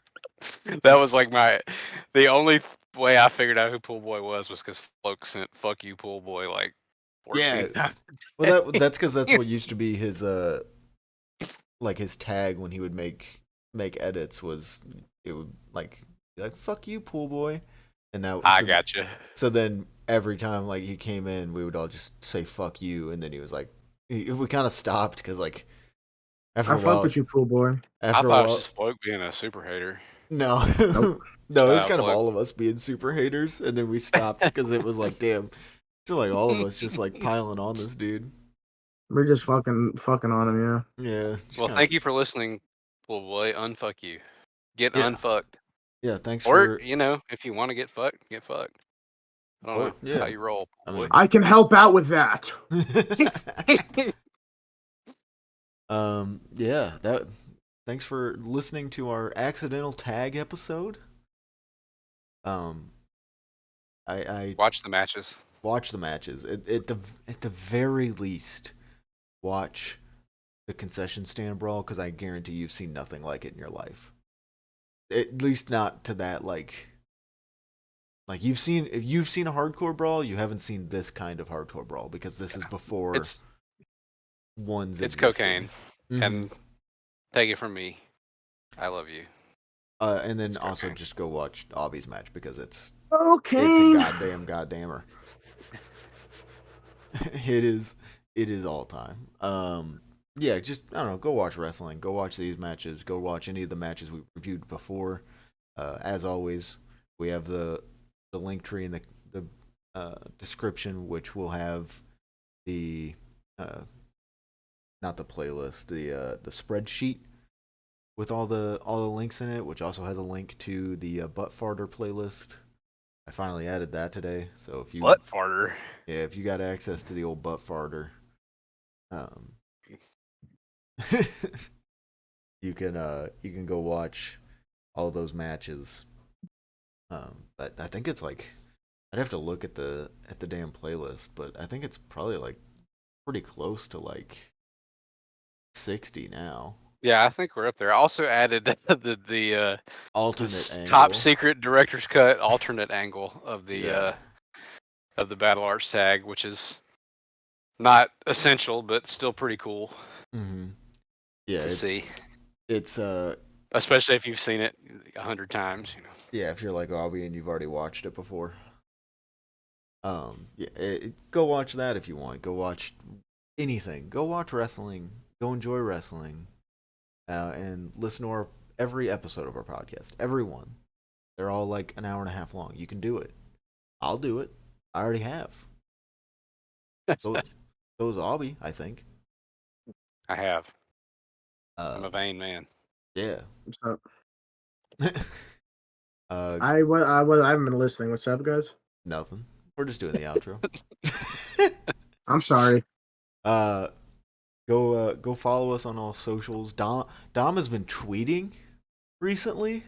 that was like the only way I figured out who Pool Boy was because Floke sent "fuck you, pool boy" like 14 yeah, times. well that's because that's what used to be his like his tag when he would make edits was it would be like fuck you Pool Boy, and I gotcha. so then every time like he came in we would all just say fuck you, and then he was like we kind of stopped because like after I a fuck while with you, Pool Boy. I after a thought it was while just Floke being a super hater. no Nope. no, it Shout was out kind of Floke. all of us being super haters, and then we stopped because it was like damn, so like all of us just like piling on this dude. We're just fucking on him, yeah. Yeah, just Well, kind of thank you for listening, Pool Boy. Unfuck you. Get yeah unfucked. yeah. Thanks Or, for if you want to get fucked, get fucked. I don't or know how yeah. you roll, I Pool mean, I can help out with that. Boy. yeah, that thanks for listening to our accidental tag episode. Um, I Watch the matches. watch the matches. At the very least, watch the concession stand brawl because I guarantee you've seen nothing like it in your life. At least not to that like if you've seen a hardcore brawl, you haven't seen this kind of hardcore brawl because this is before It's ones it's existed. cocaine. Mm-hmm. And take it from me. I love you. And then It's also cocaine. just go watch Obby's match because it's a Okay. goddamner. it is all time. Yeah, just I don't know, go watch wrestling, go watch these matches, go watch any of the matches we reviewed before. As always, we have the link tree in the description, which will have the uh, not the playlist, the spreadsheet with all the links in it, which also has a link to the butt farter playlist. I finally added that today, so Butt farter. if you got access to the old butt farter, um, you can go watch all those matches. But I think it's like I'd have to look at the damn playlist, but I think it's probably like pretty close to like 60 now. Yeah, I think we're up there. I also added Alternate top angle. secret director's cut alternate angle of Yeah. the Battle Arts tag, which is not essential but still pretty cool Mhm. Yeah, to see. it's Especially if you've seen it 100 times. yeah, if you're like Obby and you've already watched it before. Yeah, go watch that if you want. Go watch anything. Go watch wrestling. Go enjoy wrestling. And listen to every episode of our podcast. Every one. They're all like an hour and a half long. You can do it. I'll do it. I already have. So is Obby, I think. I have. I'm Uh, a vain man. yeah. What's up? uh, I haven't been listening. What's up, guys? nothing. We're just doing the outro. I'm sorry. uh, go follow us on all socials. Dom has been tweeting recently.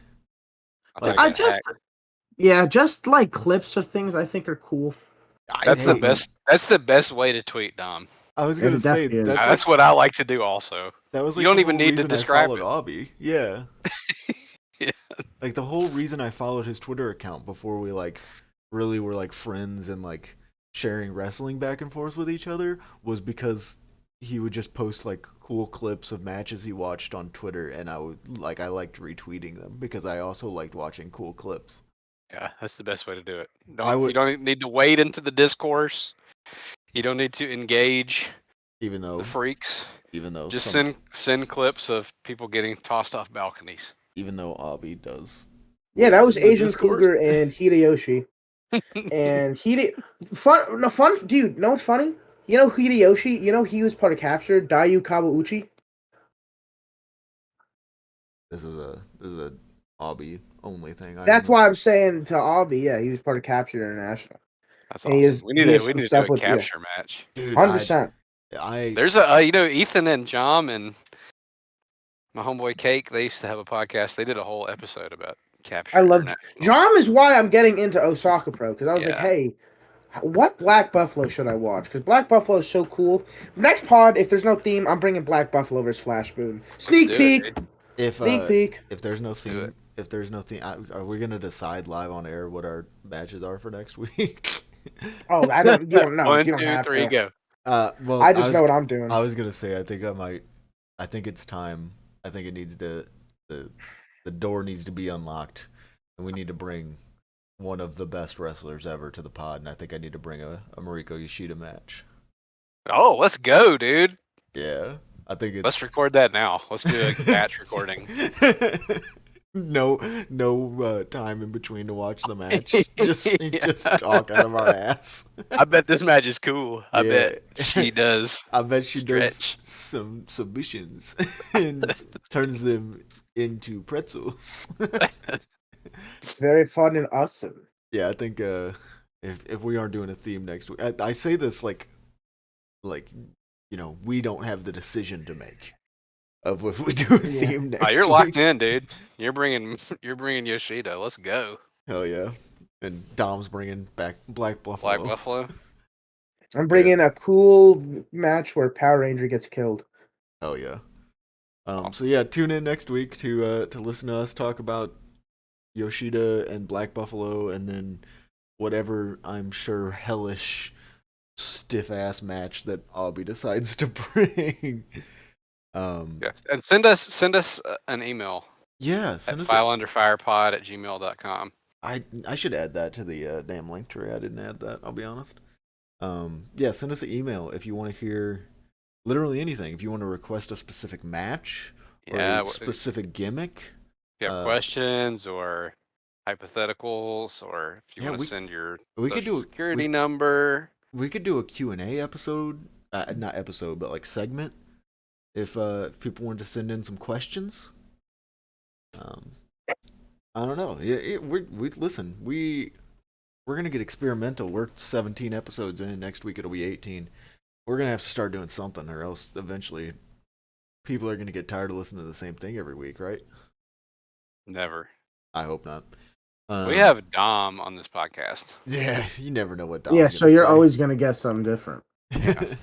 I'll tell Like you I got just hacked. just like clips of things I think are cool. That's the Hey, best. That's the best way to tweet, Dom. I was It gonna say definitely is. that's That's like what I like to do. Also, that was you like don't the even whole need to reason I describe followed it. Obby. Yeah. Yeah. Like the whole reason I followed his Twitter account before we like really were like friends and like sharing wrestling back and forth with each other was because he would just post like cool clips of matches he watched on Twitter, and I liked retweeting them because I also liked watching cool clips. Yeah, that's the best way to do it. I You would don't need to wade into the discourse. You don't need to engage even the though freaks. even though Just some send clips of people getting tossed off balconies. even though Obby does Yeah, wade that was in the Asian discourse. Cougar and Hideyoshi. And fun, dude. Know what's funny? You know Hideyoshi. You know he was part of Capture. Dayu Kawauchi. This is a hobby only thing. I That's didn't. why I'm saying to Avi. Yeah, he was part of Capture International, That's and awesome. he has We some need to do stuff a with capture match. Dude, 100%. I There's a Ethan and Jom and my homeboy Cake. They used to have a podcast. They did a whole episode about I Capture love International. Jom is why I'm getting into Osaka Pro because I was like, Yeah. hey, what Black Buffalo should I watch? Because Black Buffalo is so cool. Next pod, if there's no theme, I'm bringing Black Buffalo versus Flash Boone. Let's Sneak do it, peek, dude. sneak peek. if there's no Let's do it. theme, are we gonna decide live on air what our matches are for next week? Oh, I don't. You don't know. One, You don't two, have three, to. go. Well, I just know what I'm doing. I was gonna say I think I might. I think it's time. I think it needs to the the door needs to be unlocked, and we need to bring one of the best wrestlers ever to the pod, and I think I need to bring a Mariko Yoshida match. Oh, let's go, dude. Yeah, I think Let's it's record that now. Let's do a batch recording. no time in between to watch the match. Just Yeah. talk out of our ass. I bet this match is cool. I Yeah, bet she does I bet she does stretch. some submissions and turns them into pretzels. It's very fun and awesome. Yeah, I think if we aren't doing a theme next week, I say this like we don't have the decision to make of if we do a Yeah. theme Oh, next you're locked week. in, dude. You're bringing Yoshida. Let's go. Hell yeah. And Dom's bringing back Black Black Buffalo. Buffalo. I'm bringing a cool match where Power Ranger gets killed. Hell yeah. So Awesome. yeah, tune in next week to listen to us talk about Yoshida and Black Buffalo, and then whatever I'm sure hellish stiff ass match that Albie decides to bring. Yes. And send us an email Yeah, at send us. fileunderfirepod@gmail.com. I should add that to the damn link tree. I didn't add that. I'll be honest. Yeah, send us an email if you want to hear literally anything. If you want to request a specific match or Yeah. a specific gimmick. If you have Uh, questions or hypotheticals, or if you yeah, want to send your we could social do security number. we could do a Q&A episode, not episode, but like segment if people wanted to send in some questions. Um, I don't know. We listen. We're gonna get experimental. We're 17 episodes in. Next week it'll be 18. We're gonna have to start doing something, or else eventually people are gonna get tired of listening to the same thing every week, right? Never. I hope not. We have Dom on this podcast. Yeah, you never know what Yeah, Dom's so gonna you're say. always gonna get something different. Yeah.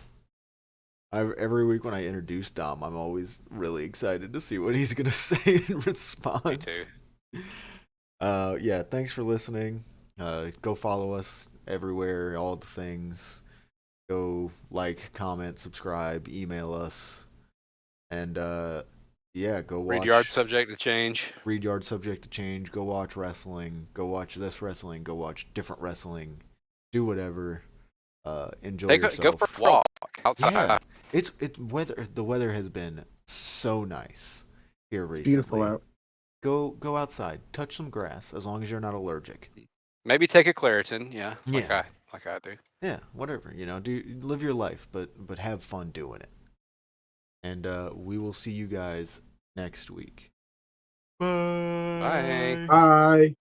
Every week when I introduce Dom, I'm always really excited to see what he's gonna say in response. Me too. Yeah, thanks for listening. Go follow us everywhere, all the things. Go like, comment, subscribe, email us, and yeah, go watch. Read yard subject to change. Read yard subject to change. Go watch wrestling. Go watch this wrestling. Go watch different wrestling. Do whatever. Enjoy Go yourself. for a walk outside. Yeah, it's weather. The weather has been so nice here Beautiful recently. out. Go outside, touch some grass, as long as you're not allergic. Maybe take a Claritin. Yeah. Yeah. Like I do. Yeah, whatever. Live your life, but have fun doing it. And we will see you guys next week. Bye. Bye.